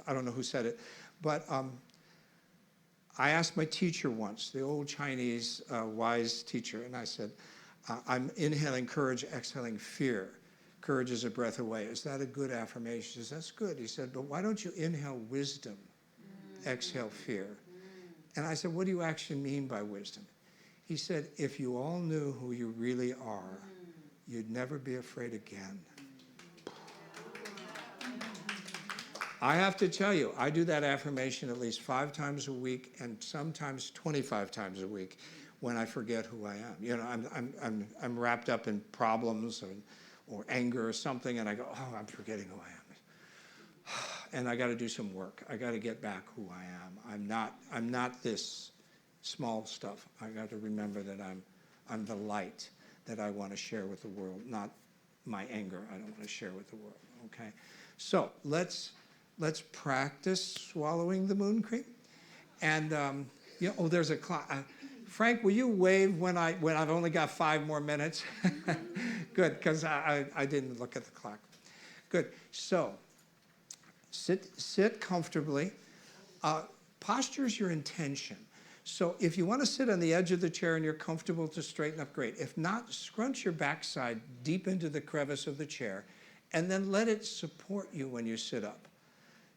I don't know who said it, but I asked my teacher once, the old Chinese wise teacher, and I said, I'm inhaling courage, exhaling fear. Courage is a breath away. Is that a good affirmation? He says, that's good. He said, but why don't you inhale wisdom, exhale fear? And I said, what do you actually mean by wisdom? He said, if you all knew who you really are, you'd never be afraid again. I have to tell you, I do that affirmation at least 5 times a week and sometimes 25 times a week when I forget who I am. I'm wrapped up in problems or anger or something, and I go, oh, I'm forgetting who I am. And I got to do some work. I got to get back who I am. I'm not this small stuff. I got to remember that I'm the light that I want to share with the world, not my anger I don't want to share with the world. Okay, so let's practice swallowing the moon cream. And there's a clock. Frank, will you wave when I've only got 5 more minutes? Good, because I didn't look at the clock. Good. So sit comfortably. Posture is your intention. So if you want to sit on the edge of the chair and you're comfortable to straighten up, great. If not, scrunch your backside deep into the crevice of the chair and then let it support you when you sit up.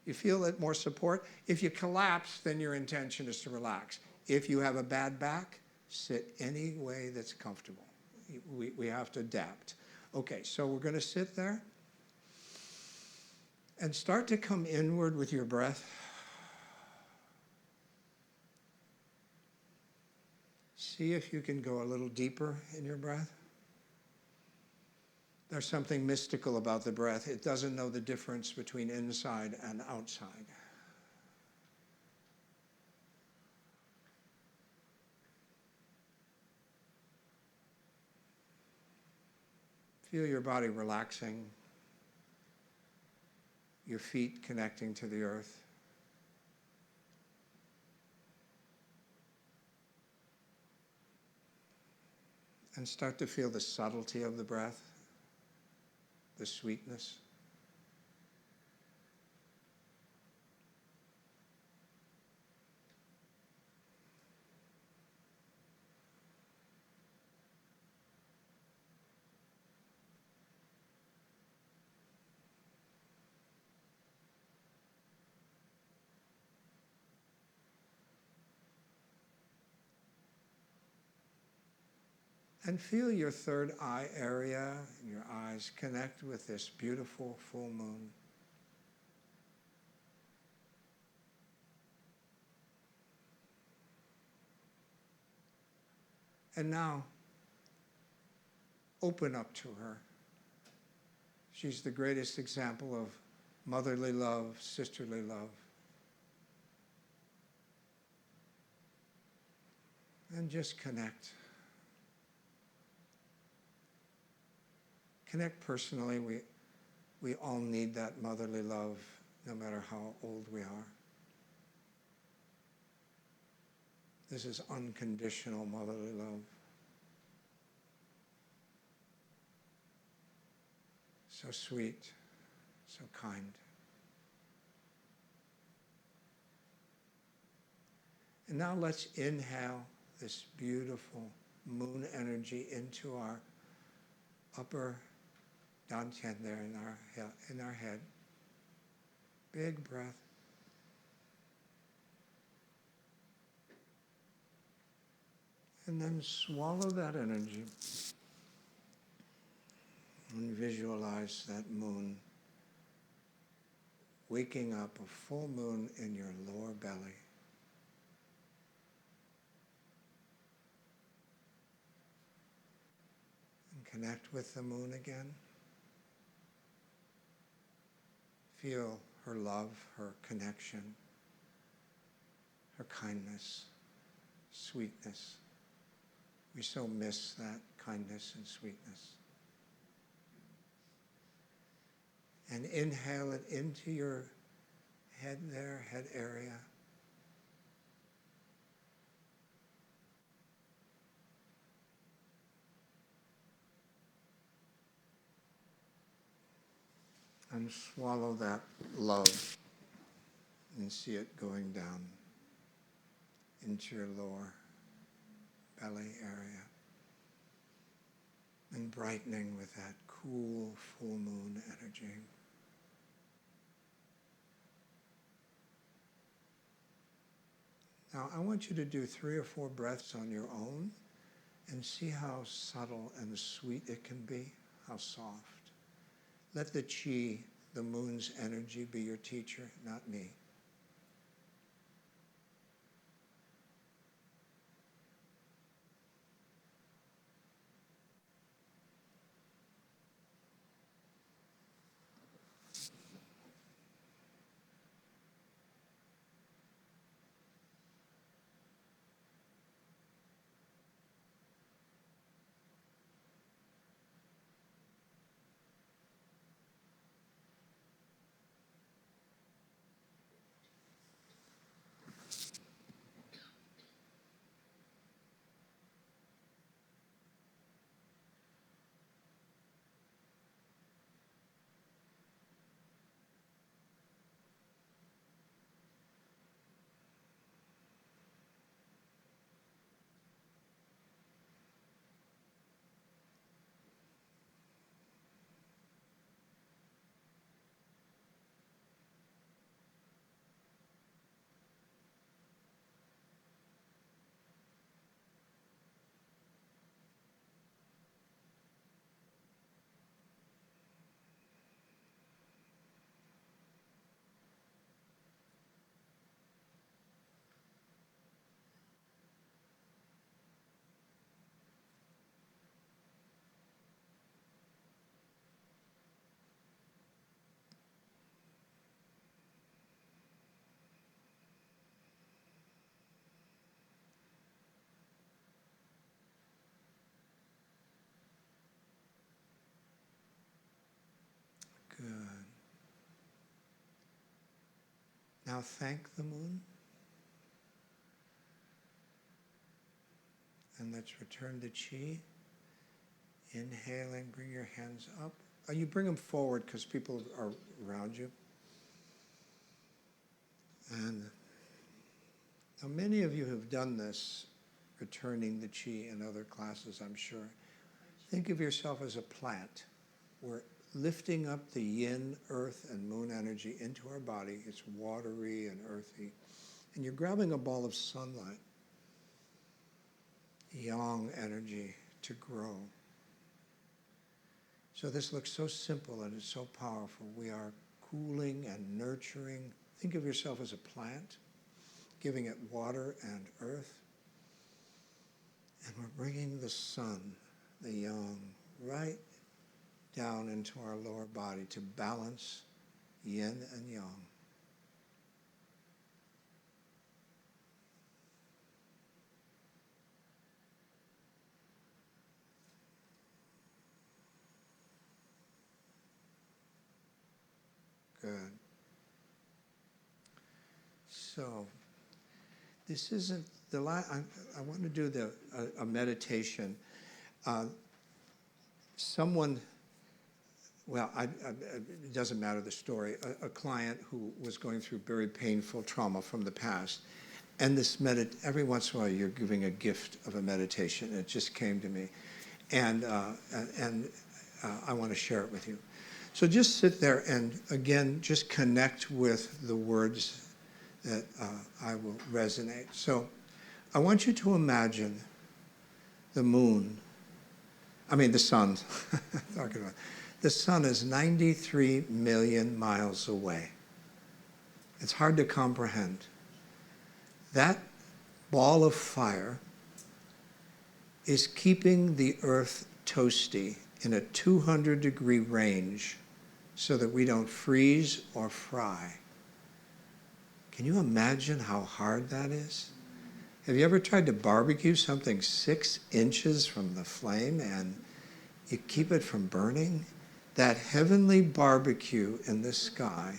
You feel it more support. If you collapse, then your intention is to relax. If you have a bad back, sit any way that's comfortable. We have to adapt. Okay, so we're going to sit there and start to come inward with your breath. See if you can go a little deeper in your breath. There's something mystical about the breath. It doesn't know the difference between inside and outside. Feel your body relaxing, your feet connecting to the earth. And start to feel the subtlety of the breath, the sweetness. And feel your third eye area, your eyes connect with this beautiful full moon. And now, open up to her. She's the greatest example of motherly love, sisterly love. And just connect. Connect personally. We all need that motherly love, no matter how old we are. This is unconditional motherly love. So sweet, so kind. And now let's inhale this beautiful moon energy into our upper dantian there in our head. Big breath. And then swallow that energy and visualize that moon waking up, a full moon in your lower belly. And connect with the moon again. Feel her love, her connection, her kindness, sweetness. We so miss that kindness and sweetness. And inhale it into your head there, head area. And swallow that love and see it going down into your lower belly area and brightening with that cool full moon energy. Now I want you to do 3 or 4 breaths on your own and see how subtle and sweet it can be, how soft. Let the Qi, the moon's energy, be your teacher, not me. Good. Now thank the moon. And let's return to Qi. Inhaling, bring your hands up. You bring them forward because people are around you. And now many of you have done this, returning the Qi in other classes, I'm sure. Think of yourself as a plant. We're lifting up the yin, earth, and moon energy into our body. It's watery and earthy. And you're grabbing a ball of sunlight, yang energy, to grow. So this looks so simple and it's so powerful. We are cooling and nurturing. Think of yourself as a plant, giving it water and earth. And we're bringing the sun, the yang, right down into our lower body to balance yin and yang. Good. So, this isn't the last. I want to do a meditation. Someone, well, it doesn't matter the story. A client who was going through very painful trauma from the past, and this every once in a while you're giving a gift of a meditation. It just came to me, and I want to share it with you. So just sit there and, again, just connect with the words that I will resonate. So I want you to imagine the moon, the sun. Talking about the sun is 93 million miles away. It's hard to comprehend. That ball of fire is keeping the earth toasty in a 200-degree range so that we don't freeze or fry. Can you imagine how hard that is? Have you ever tried to barbecue something 6 inches from the flame and you keep it from burning? That heavenly barbecue in the sky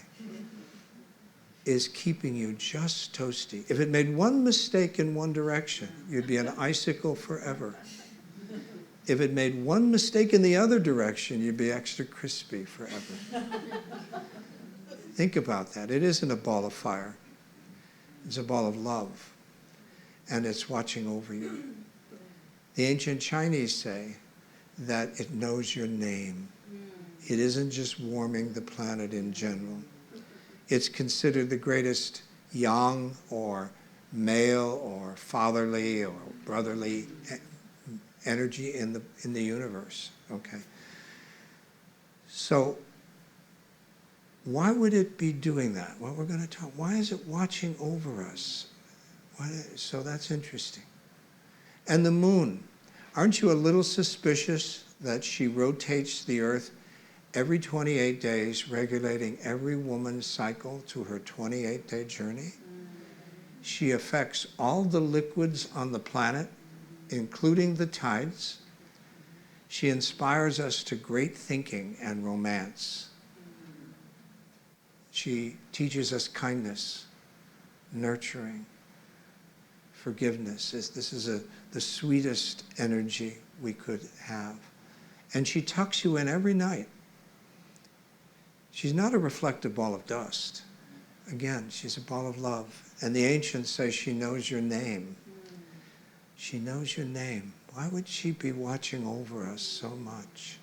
is keeping you just toasty. If it made one mistake in one direction, you'd be an icicle forever. If it made one mistake in the other direction, you'd be extra crispy forever. Think about that. It isn't a ball of fire. It's a ball of love. And it's watching over you. The ancient Chinese say that it knows your name. It isn't just warming the planet in general. It's considered the greatest yang or male or fatherly or brotherly energy in the universe. Okay. So why would it be doing that? Well, we're going to talk. Why is it watching over us? So that's interesting. And the moon. Aren't you a little suspicious that she rotates the earth every 28 days, regulating every woman's cycle to her 28-day journey? She affects all the liquids on the planet, including the tides. She inspires us to great thinking and romance. She teaches us kindness, nurturing, forgiveness. This is the sweetest energy we could have. And she tucks you in every night. She's not a reflective ball of dust. Again, she's a ball of love. And the ancients say she knows your name. She knows your name. Why would she be watching over us so much?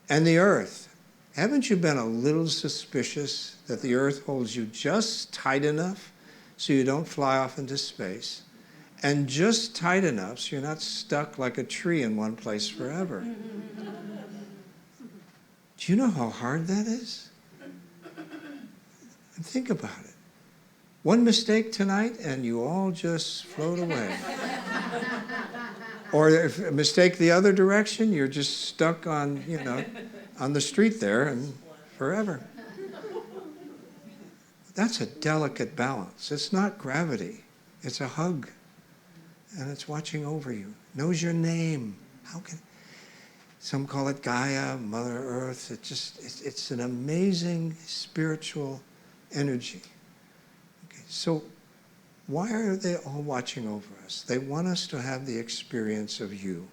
And the earth. Haven't you been a little suspicious that the earth holds you just tight enough so you don't fly off into space, and just tight enough so you're not stuck like a tree in one place forever? Do you know how hard that is? And think about it. One mistake tonight and you all just float away. Or if a mistake the other direction, you're just stuck on, on the street there and forever. That's a delicate balance. It's not gravity. It's a hug. And it's watching over you. Knows your name. Some call it Gaia, Mother Earth. It's an amazing spiritual energy. Okay, so why are they all watching over us? They want us to have the experience of you.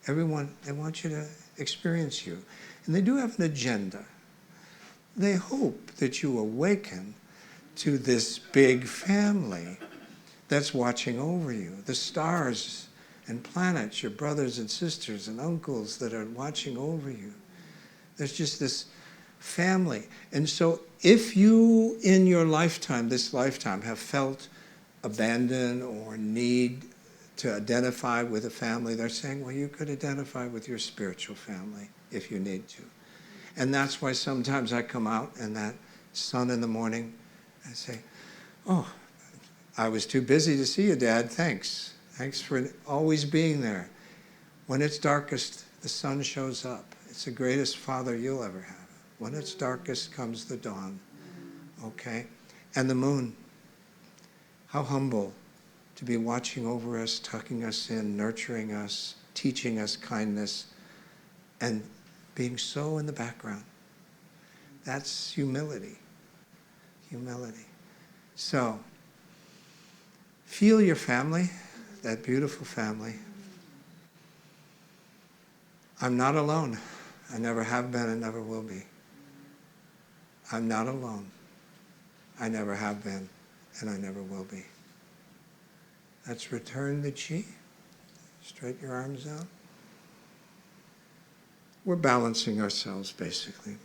Everyone, they want you to experience you. And they do have an agenda. They hope that you awaken to this big family that's watching over you. The stars and planets, your brothers and sisters and uncles that are watching over you. There's just this family. And so if you, in your lifetime, this lifetime, have felt abandoned or need to identify with a family, they're saying, well, you could identify with your spiritual family if you need to. And that's why sometimes I come out and that sun in the morning, I say, oh, I was too busy to see you, Dad. Thanks. Thanks for always being there. When it's darkest, the sun shows up. It's the greatest father you'll ever have. When it's darkest comes the dawn, okay? And the moon. How humble to be watching over us, tucking us in, nurturing us, teaching us kindness, and being so in the background. That's humility. Humility. So, feel your family, that beautiful family. I'm not alone. I never have been and never will be. I'm not alone. I never have been and I never will be. Let's return the Qi. Straighten your arms out. We're balancing ourselves, basically.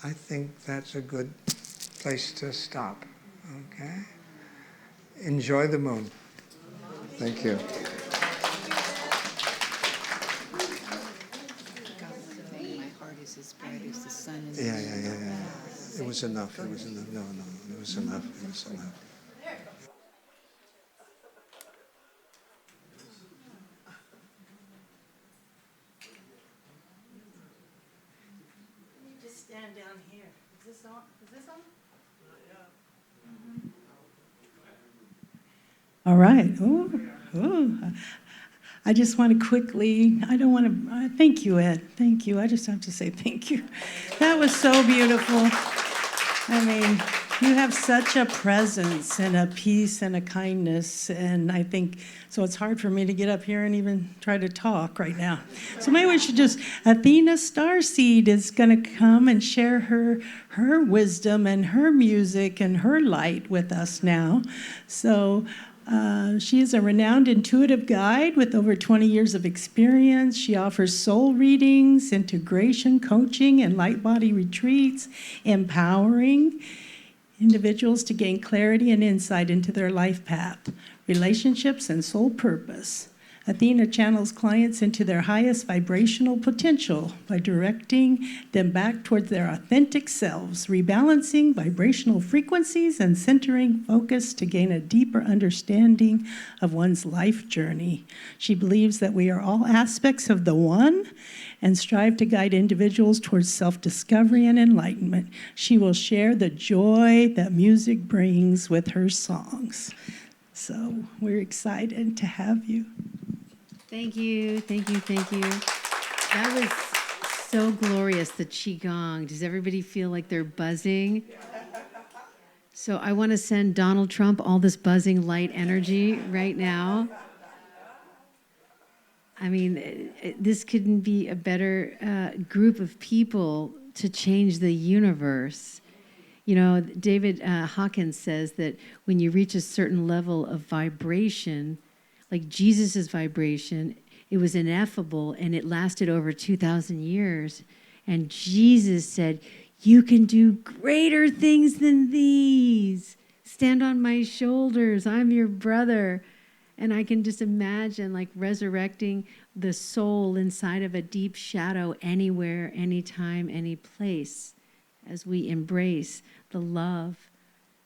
I think that's a good place to stop, okay? Enjoy the moon. Thank you. My heart is as bright as the sun in the Yeah. It was enough. It was enough. No. It was enough. It was enough. Just stand down here. Is this on? Is this on? All right. Oh. I just want to quickly, I don't want to, thank you, Ed. Thank you. I just have to say thank you. That was so beautiful. I mean, you have such a presence and a peace and a kindness, and I think, so it's hard for me to get up here and even try to talk right now. So maybe we should just, Athena Starseed is going to come and share her wisdom and her music and her light with us now. So she is a renowned intuitive guide with over 20 years of experience. She offers soul readings, integration coaching, and light body retreats, empowering individuals to gain clarity and insight into their life path, relationships, and soul purpose. Athena channels clients into their highest vibrational potential by directing them back towards their authentic selves, rebalancing vibrational frequencies and centering focus to gain a deeper understanding of one's life journey. She believes that we are all aspects of the One and strive to guide individuals towards self-discovery and enlightenment. She will share the joy that music brings with her songs. So we're excited to have you. Thank you. That was so glorious, the Qi Gong. Does everybody feel like they're buzzing? So I want to send Donald Trump all this buzzing light energy right now. I mean, this couldn't be a better group of people to change the universe. You know, David Hawkins says that when you reach a certain level of vibration, like Jesus's vibration, it was ineffable and it lasted over 2,000 years. And Jesus said, you can do greater things than these. Stand on my shoulders. I'm your brother. And I can just imagine like resurrecting the soul inside of a deep shadow anywhere, anytime, any place, as we embrace the love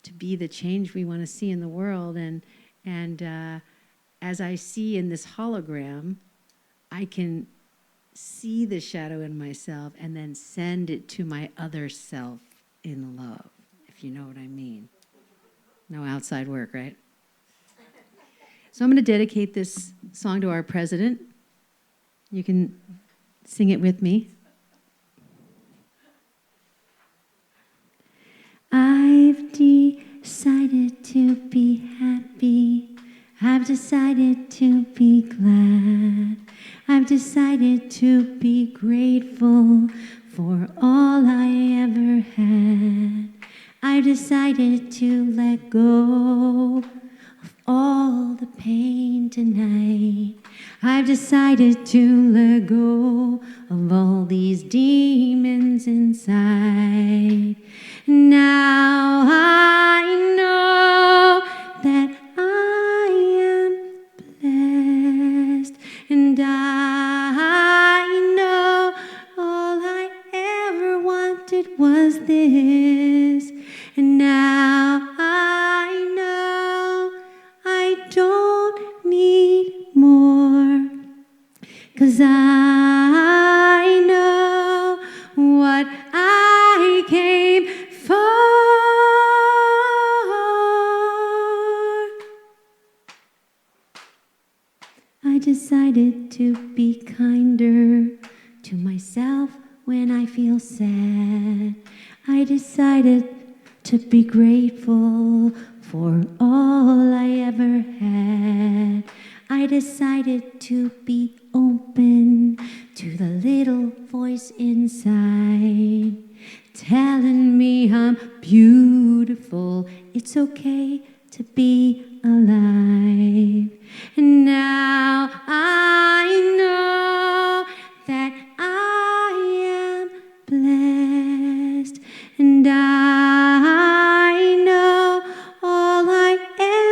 to be the change we want to see in the world. And as I see in this hologram, I can see the shadow in myself and then send it to my other self in love, if you know what I mean. No outside work, right? So I'm going to dedicate this song to our president. You can sing it with me. I've decided to be happy. I've decided to be glad. for all I ever had. I decided to let go of all the pain tonight. I've decided to let go of all these demons inside. Now I know that I am blessed, and I know all I ever wanted was this. And now I know I don't need more, 'cause I know what I came for. I decided to be kinder to myself when I feel sad. I decided to be grateful for all I ever had. I decided to be open to the little voice inside, telling me I'm beautiful. It's okay to be alive. And now I know that I am blessed, and I know all I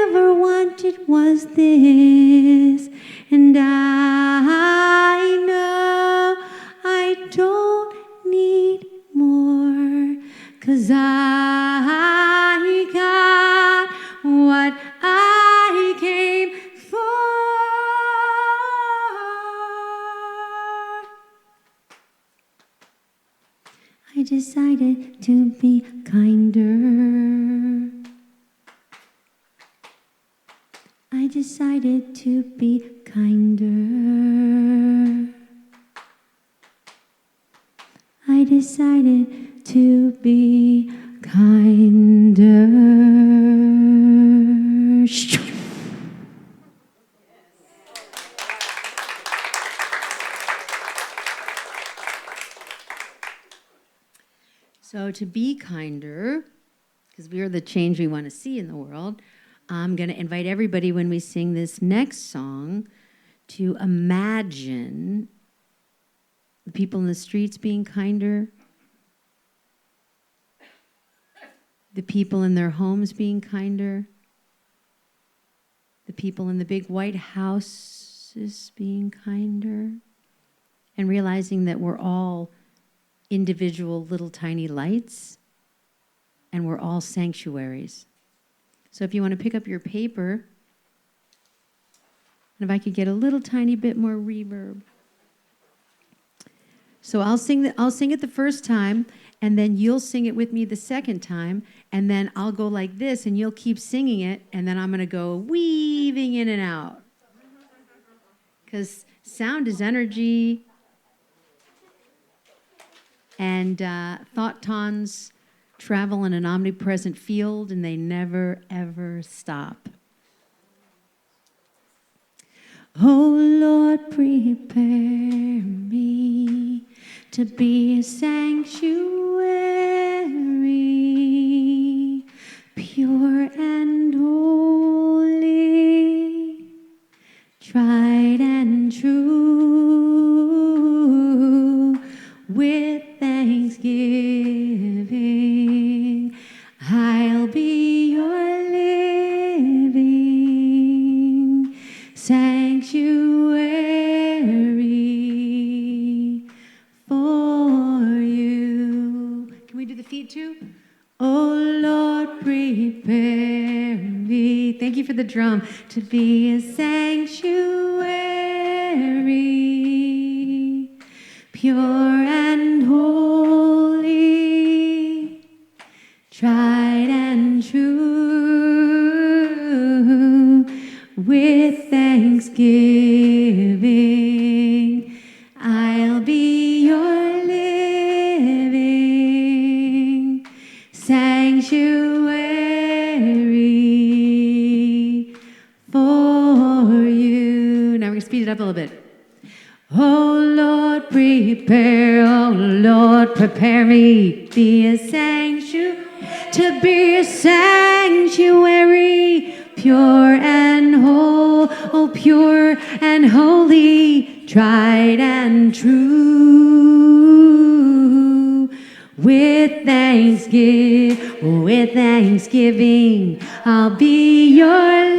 ever wanted was this. And I know I don't need more, 'cause I got what I came for. I decided to be kinder. I decided to be kinder. I decided to be kinder. So to be kinder, because we are the change we want to see in the world, I'm going to invite everybody when we sing this next song to imagine the people in the streets being kinder, the people in their homes being kinder, the people in the big white houses being kinder, and realizing that we're all individual little tiny lights and we're all sanctuaries. So if you want to pick up your paper, and if I could get a little tiny bit more reverb. So I'll sing it the first time, and then you'll sing it with me the second time, and then I'll go like this, and you'll keep singing it, and then I'm going to go weaving in and out. Because sound is energy, and thought-tons travel in an omnipresent field, and they never, ever stop. Oh, Lord, prepare me to be a sanctuary, pure and holy, tried and true, with thanksgiving. I'll be your living sanctuary for you. Can we do the feet too? Oh Lord, prepare me. Thank you for the drum. To be a sanctuary, pure and holy, tried and true, with thanksgiving. I'll be your living sanctuary for you. Now we're going to speed it up a little bit. Oh Lord, prepare Lord, prepare me be a to be a sanctuary, pure and whole, oh pure and holy, tried and true. With thanksgiving, I'll be your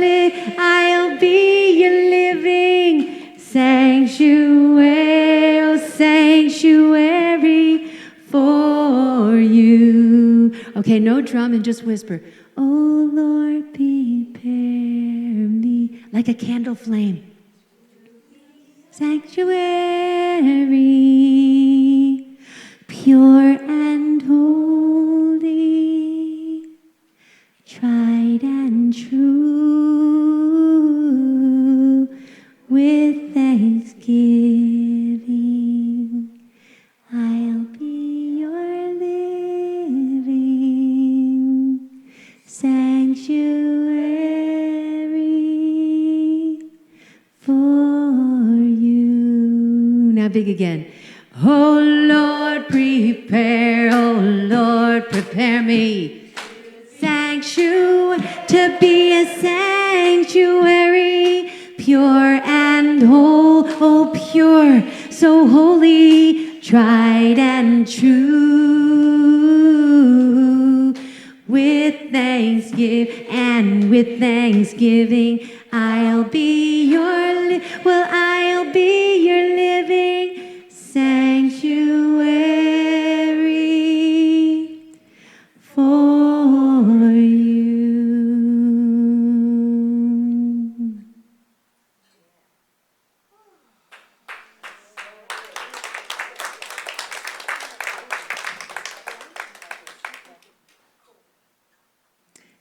living sanctuary, oh sanctuary for you. Okay, no drum and just whisper. Oh Lord, prepare me like a candle flame. Sanctuary, pure and holy, tried and true, with thanksgiving, I'll be your living sanctuary for you. Now big again. Oh Lord, prepare me to be a sanctuary, pure and whole, oh pure, so holy, tried and true. With thanksgiving, I'll be your living sanctuary for you.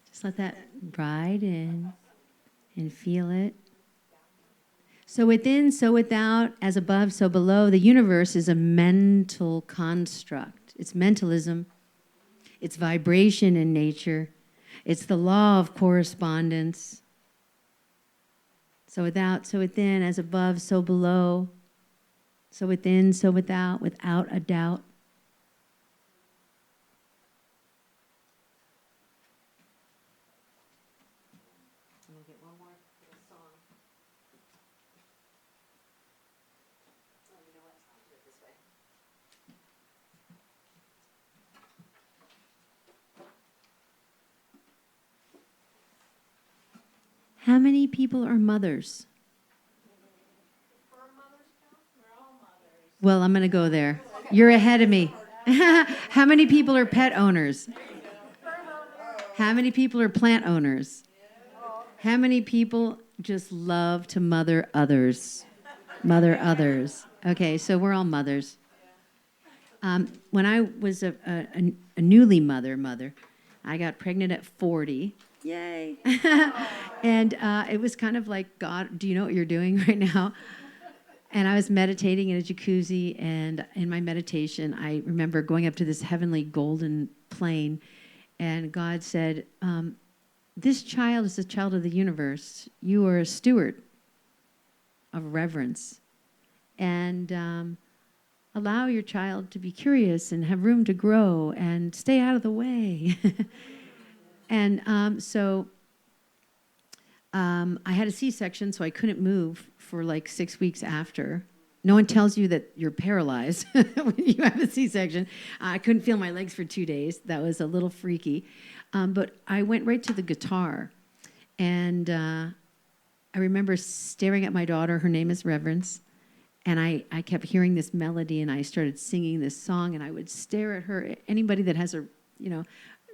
Just let that ride in and feel it. So within, so without, as above, so below. The universe is a mental construct. It's mentalism. It's vibration in nature. It's the law of correspondence. So without, so within, as above, so below. So within, so without a doubt. How many people are mothers? Well, I'm going to go there. You're ahead of me. How many people are pet owners? How many people are plant owners? How many people just love to mother others? Mother others. Okay, so we're all mothers. When I was a newly mother, I got pregnant at 40. Yay. And it was kind of like, God, do you know what you're doing right now? And I was meditating in a jacuzzi, and in my meditation, I remember going up to this heavenly golden plane, and God said, this child is a child of the universe. You are a steward of reverence. And allow your child to be curious and have room to grow and stay out of the way. And so I had a C-section, so I couldn't move for like 6 weeks after. No one tells you that you're paralyzed when you have a C-section. I couldn't feel my legs for 2 days. That was a little freaky. But I went right to the guitar. And I remember staring at my daughter. Her name is Reverence. And I kept hearing this melody, and I started singing this song, and I would stare at her. Anybody that has a,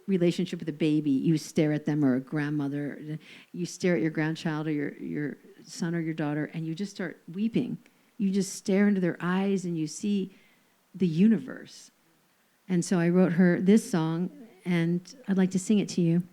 relationship with a baby, you stare at them, or a grandmother, you stare at your grandchild or your son or your daughter, and you just start weeping. You just stare into their eyes, and you see the universe. And so I wrote her this song, and I'd like to sing it to you.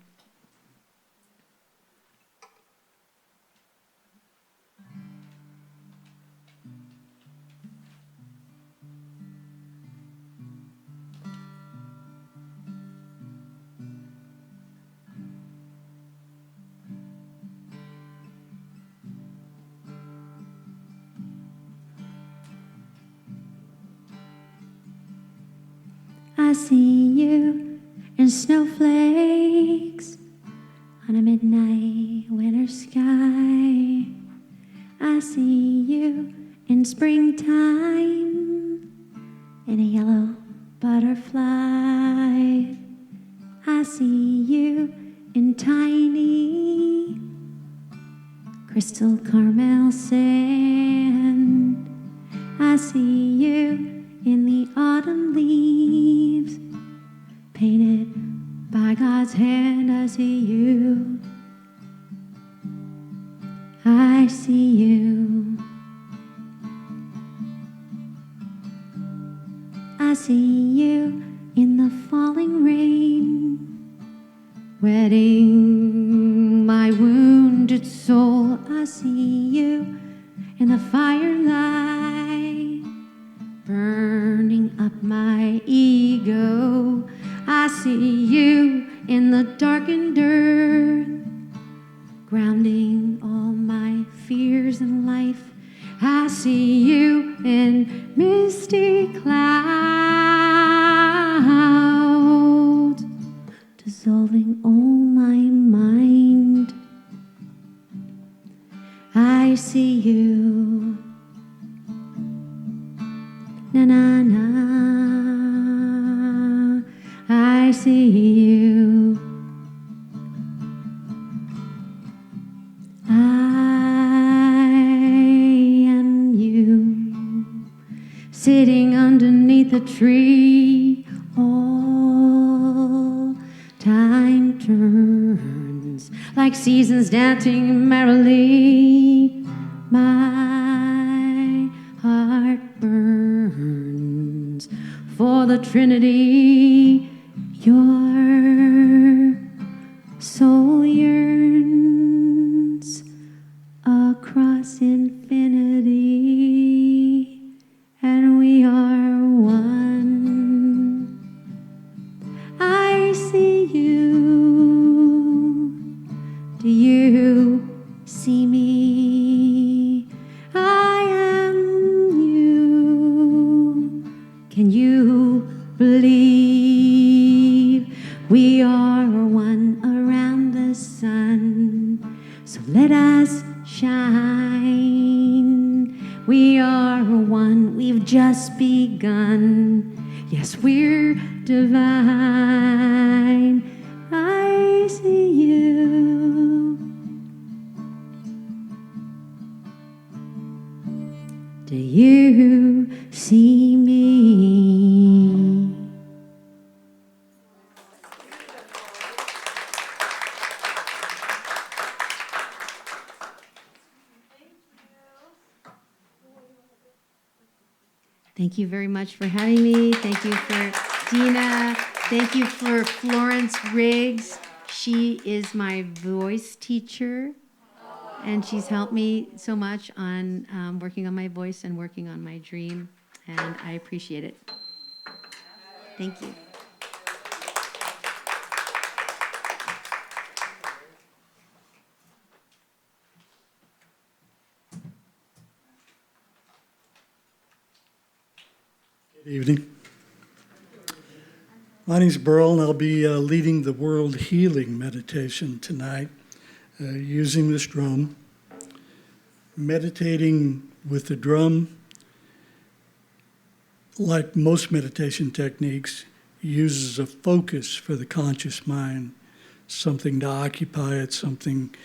I see you in snowflakes on a midnight winter sky. I see you in springtime in a yellow butterfly. I see you in tiny crystal caramel sand. I see you in the autumn leaves, painted by God's hand. I see you. I see you. I see you in the falling rain, wetting my wounded soul. I see you in the firelight, burning up my ego. I see you in the darkened earth, grounding all my fears in life. I see you in misty clouds, dissolving all my mind. I see you. Na na na. I see you. I am you, sitting underneath a tree. All time turns like seasons dancing merrily. My heart burns for the Trinity. Your soul yearns across infinity, and we are one. I see you. Do you see me? I am you. Can you believe we are one around the sun? So let us shine. We are one, we've just begun. Yes, we're divine. I see you. Do you see me? Thank you very much for having me. Thank you for Dina. Thank you for Florence Riggs. She is my voice teacher, and she's helped me so much on working on my voice and working on my dream, and I appreciate it. Thank you. Good evening. My name's Burl, and I'll be leading the World Healing Meditation tonight using this drum. Meditating with the drum, like most meditation techniques, uses a focus for the conscious mind, something to occupy it, something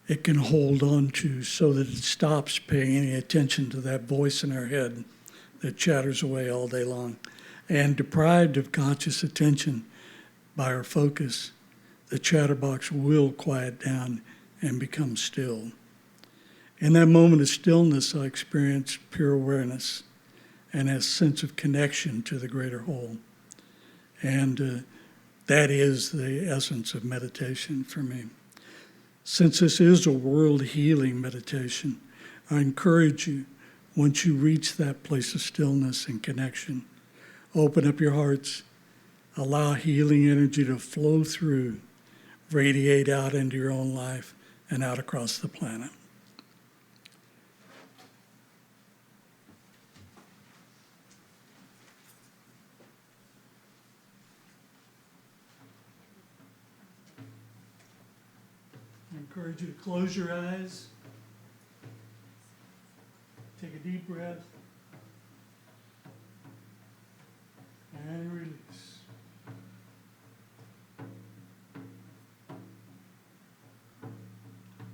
it can hold on to so that it stops paying any attention to that voice in our head that chatters away all day long. And deprived of conscious attention by our focus, the chatterbox will quiet down and become still. In that moment of stillness, I experience pure awareness and a sense of connection to the greater whole. And that is the essence of meditation for me. Since this is a world healing meditation, I encourage you, once you reach that place of stillness and connection, open up your hearts, allow healing energy to flow through, radiate out into your own life and out across the planet. encourage you to close your eyes. Take a deep breath. And release.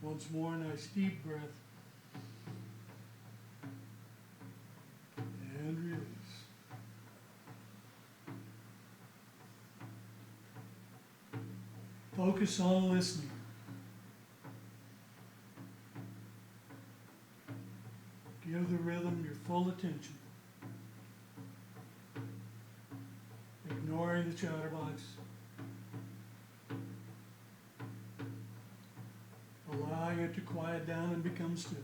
Once more, nice deep breath. And release. Focus on listening. Give the rhythm your full attention. Ignoring the chatterbox. Allowing it to quiet down and become still.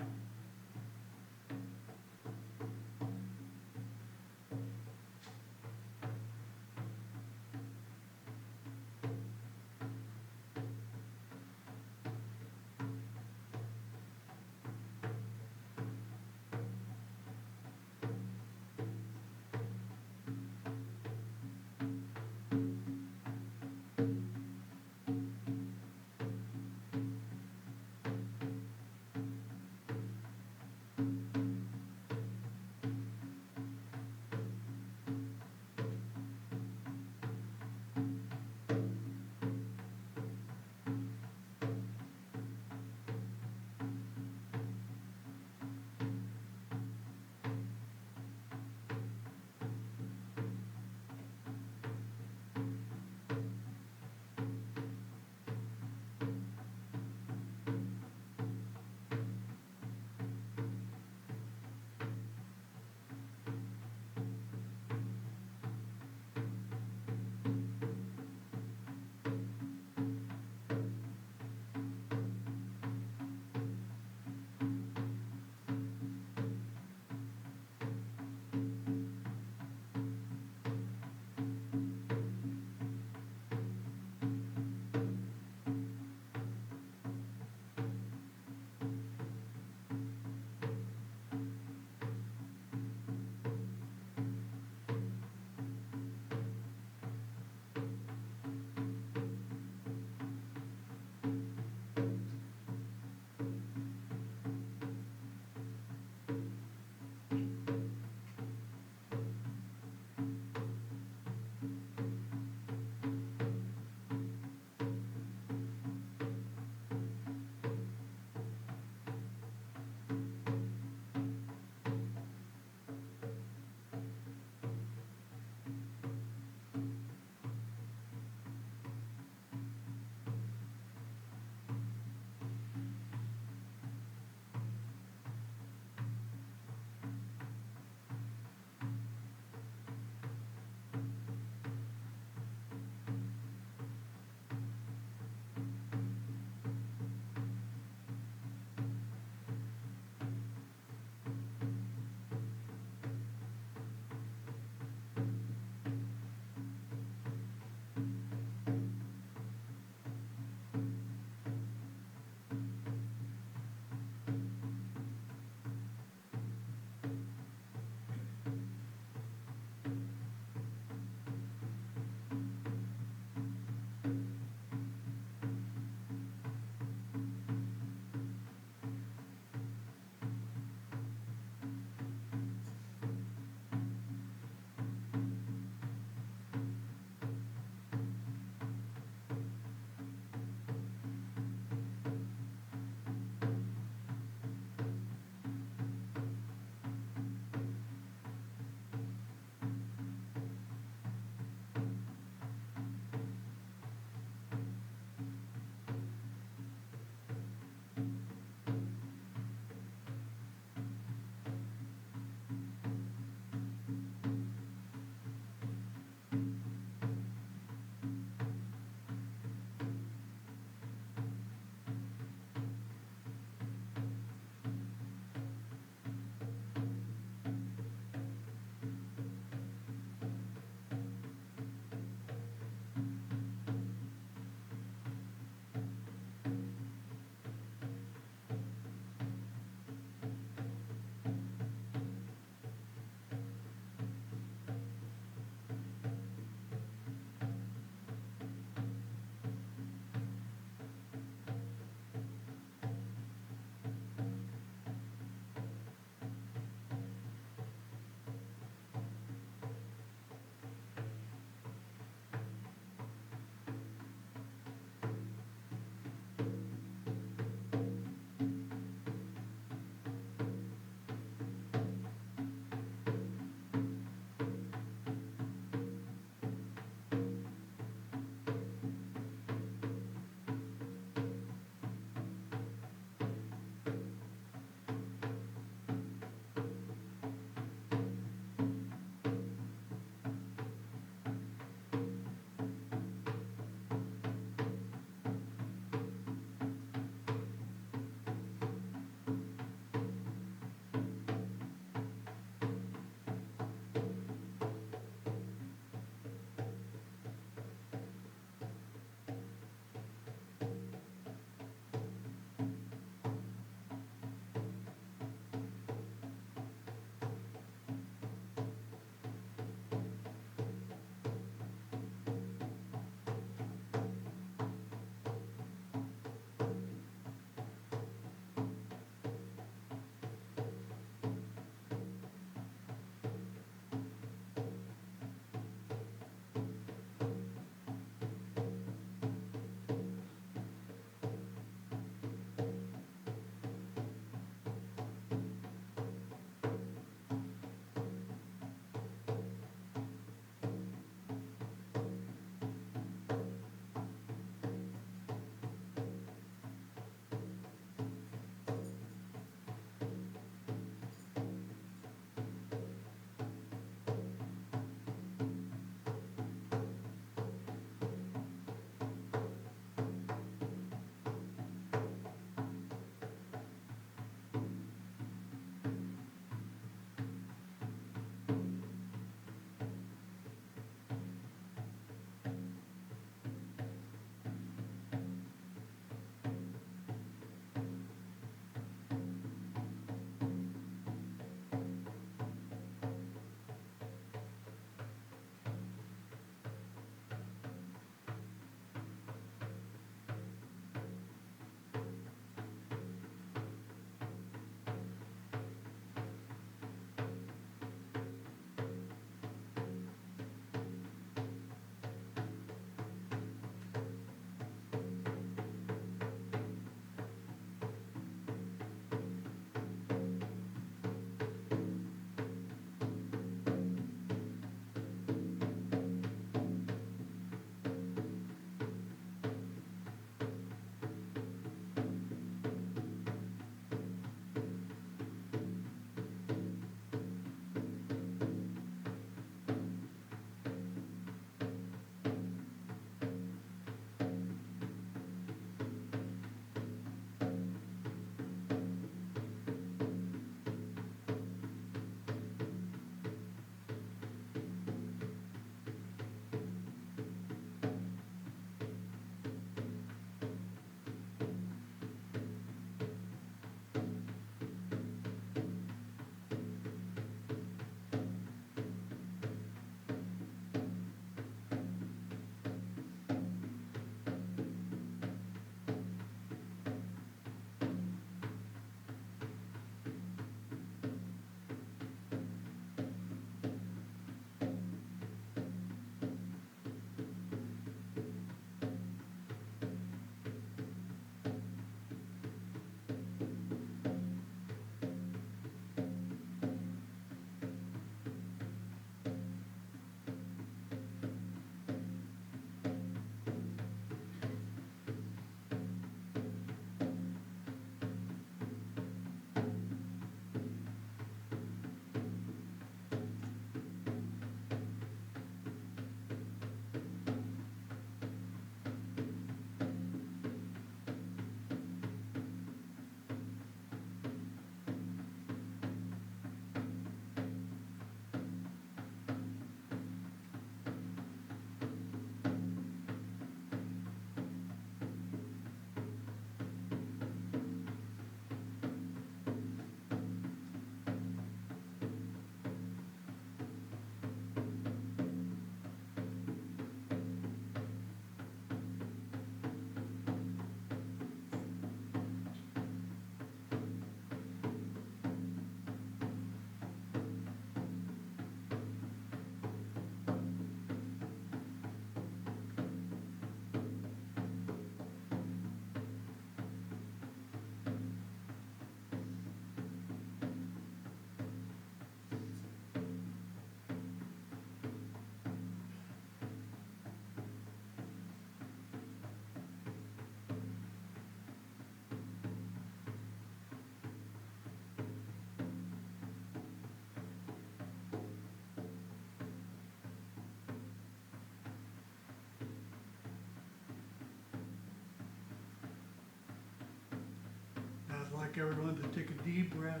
like everyone to take a deep breath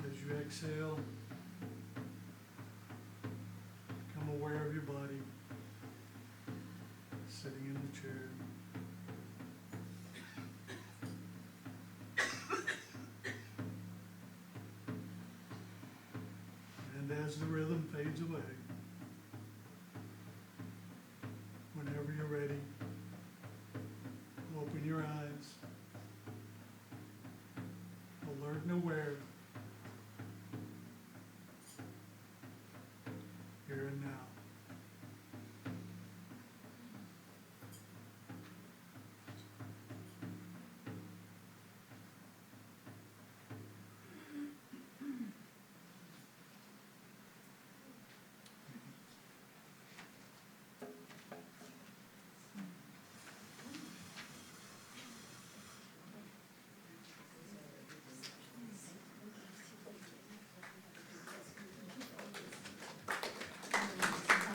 as you exhale. Become aware of your body, sitting in the chair. And as the rhythm fades away, whenever you're ready, open your eyes, alert and aware, here and now.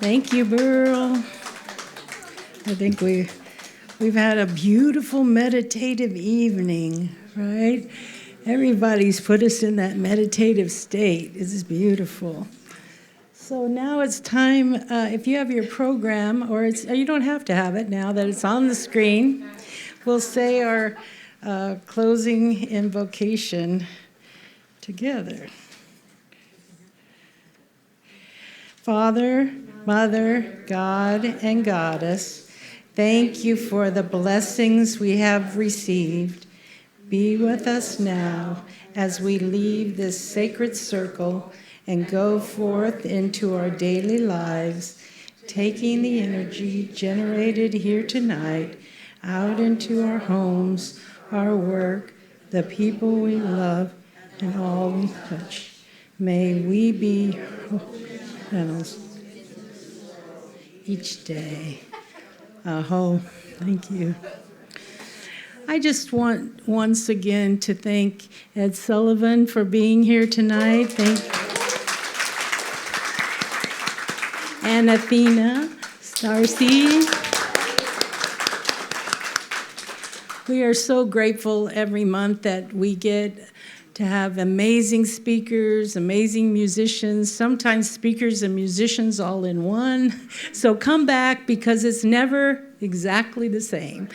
Thank you, Burl. I think we've had a beautiful meditative evening, right? Everybody's put us in that meditative state. This is beautiful. So now it's time, if you have your program, or you don't have to have it now that it's on the screen, we'll say our closing invocation together. Father, Mother, God, and Goddess, thank you for the blessings we have received. Be with us now as we leave this sacred circle and go forth into our daily lives, taking the energy generated here tonight out into our homes, our work, the people we love, and all we touch. May we be channels each day. Thank you. I just want once again to thank Ed Sullivan for being here tonight. And Athena Starseed. We are so grateful every month that we get to have amazing speakers, amazing musicians, sometimes speakers and musicians all in one. So come back because it's never exactly the same.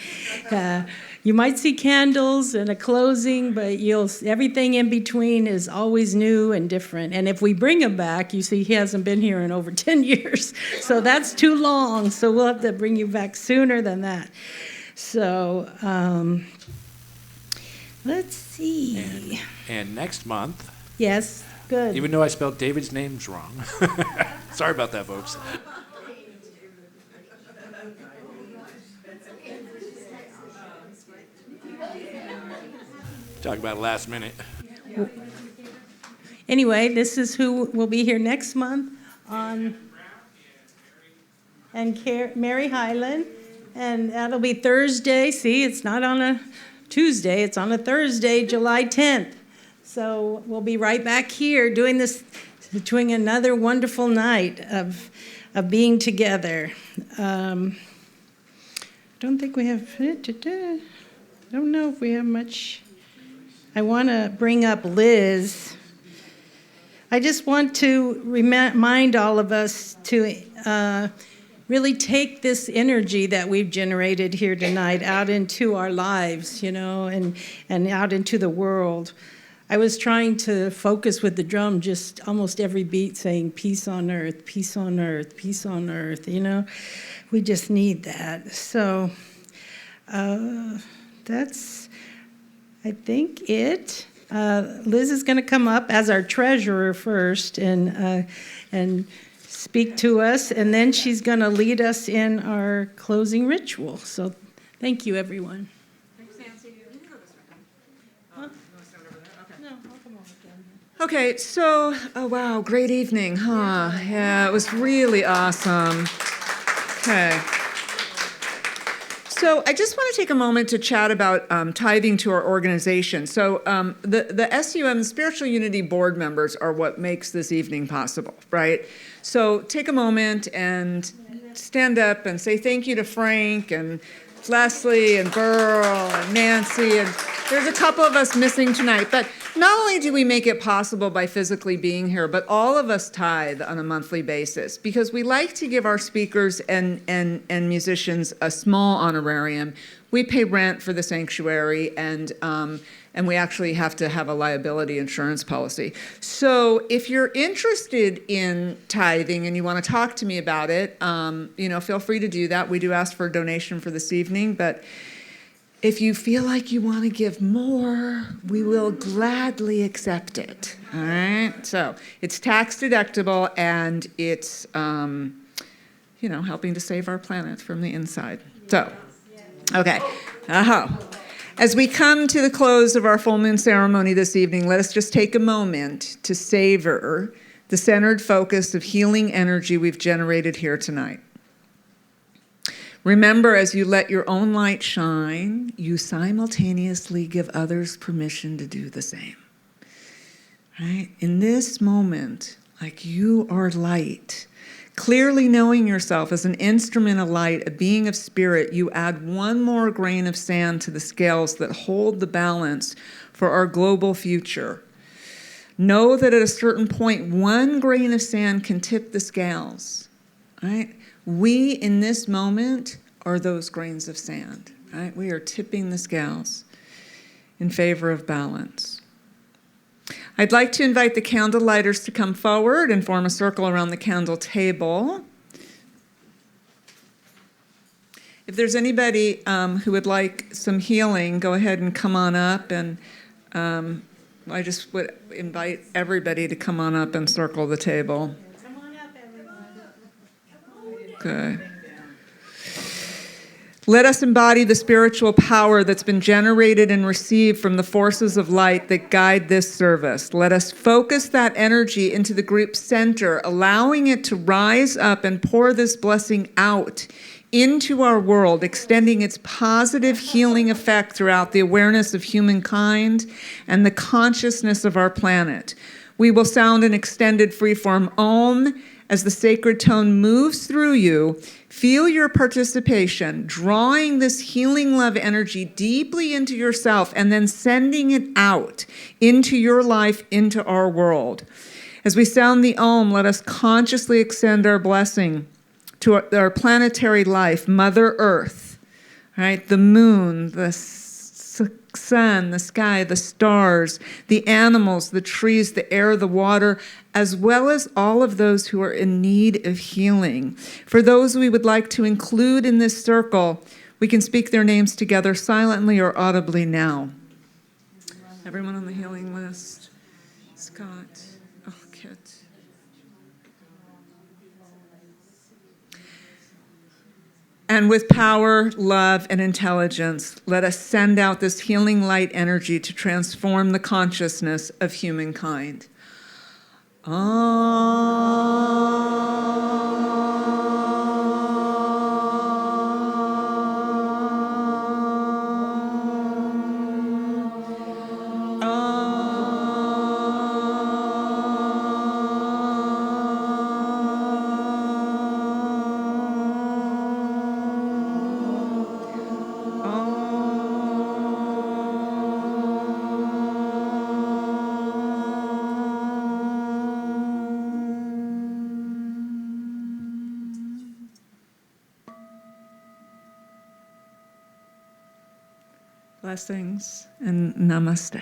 You might see candles and a closing, but everything in between is always new and different. And if we bring him back, you see he hasn't been here in over 10 years. So that's too long. So we'll have to bring you back sooner than that. So let's see. And next month, yes, good. even though I spelled David's names wrong, sorry about that, folks. Talk about last minute. Anyway, this is who will be here next month Mary Highland, and that'll be Thursday. See, it's not on a Tuesday, it's on a Thursday, July 10th. So we'll be right back here doing another wonderful night of being together. Don't think we have, I don't know if we have much. I want to bring up Liz. I just want to remind all of us to really take this energy that we've generated here tonight out into our lives, and out into the world. I was trying to focus with the drum, just almost every beat saying, peace on earth, peace on earth, peace on earth, We just need that. So that's, I think, it. Liz is going to come up as our treasurer first and speak to us, and then she's going to lead us in our closing ritual. So thank you, everyone. Okay, so, oh wow, great evening, huh? Yeah, it was really awesome. Okay. So I just want to take a moment to chat about tithing to our organization. So the SUM, Spiritual Unity board members, are what makes this evening possible, right? So take a moment and stand up and say thank you to Frank, and Leslie and Burl and Nancy, and there's a couple of us missing tonight. But not only do we make it possible by physically being here, but all of us tithe on a monthly basis because we like to give our speakers and musicians a small honorarium. We pay rent for the sanctuary, and we actually have to have a liability insurance policy. So if you're interested in tithing and you want to talk to me about it, feel free to do that. We do ask for a donation for this evening, but if you feel like you want to give more, we will gladly accept it. All right? So it's tax deductible, and it's, helping to save our planet from the inside. So, okay. As we come to the close of our full moon ceremony this evening, let us just take a moment to savor the centered focus of healing energy we've generated here tonight. Remember, as you let your own light shine, you simultaneously give others permission to do the same. Right? In this moment, like you are light, clearly knowing yourself as an instrument of light, a being of spirit, you add one more grain of sand to the scales that hold the balance for our global future. Know that at a certain point, one grain of sand can tip the scales. Right? We, in this moment, are those grains of sand. Right? We are tipping the scales in favor of balance. I'd like to invite the candle lighters to come forward and form a circle around the candle table. If there's anybody who would like some healing, go ahead and come on up. And I just would invite everybody to come on up and circle the table. Come on up, everyone. Good. Let us embody the spiritual power that's been generated and received from the forces of light that guide this service. Let us focus that energy into the group's center, allowing it to rise up and pour this blessing out into our world, extending its positive healing effect throughout the awareness of humankind and the consciousness of our planet. We will sound an extended freeform Om as the sacred tone moves through you. Feel your participation, drawing this healing love energy deeply into yourself and then sending it out into your life, into our world. As we sound the Om, let us consciously extend our blessing to our planetary life, Mother Earth, right? The moon, the sun, the sky, the stars, the animals, the trees, the air, the water, as well as all of those who are in need of healing. For those we would like to include in this circle, we can speak their names together silently or audibly now. Everyone on the healing list. Scott. Oh, Kit. And with power, love, and intelligence, let us send out this healing light energy to transform the consciousness of humankind. Blessings and namaste.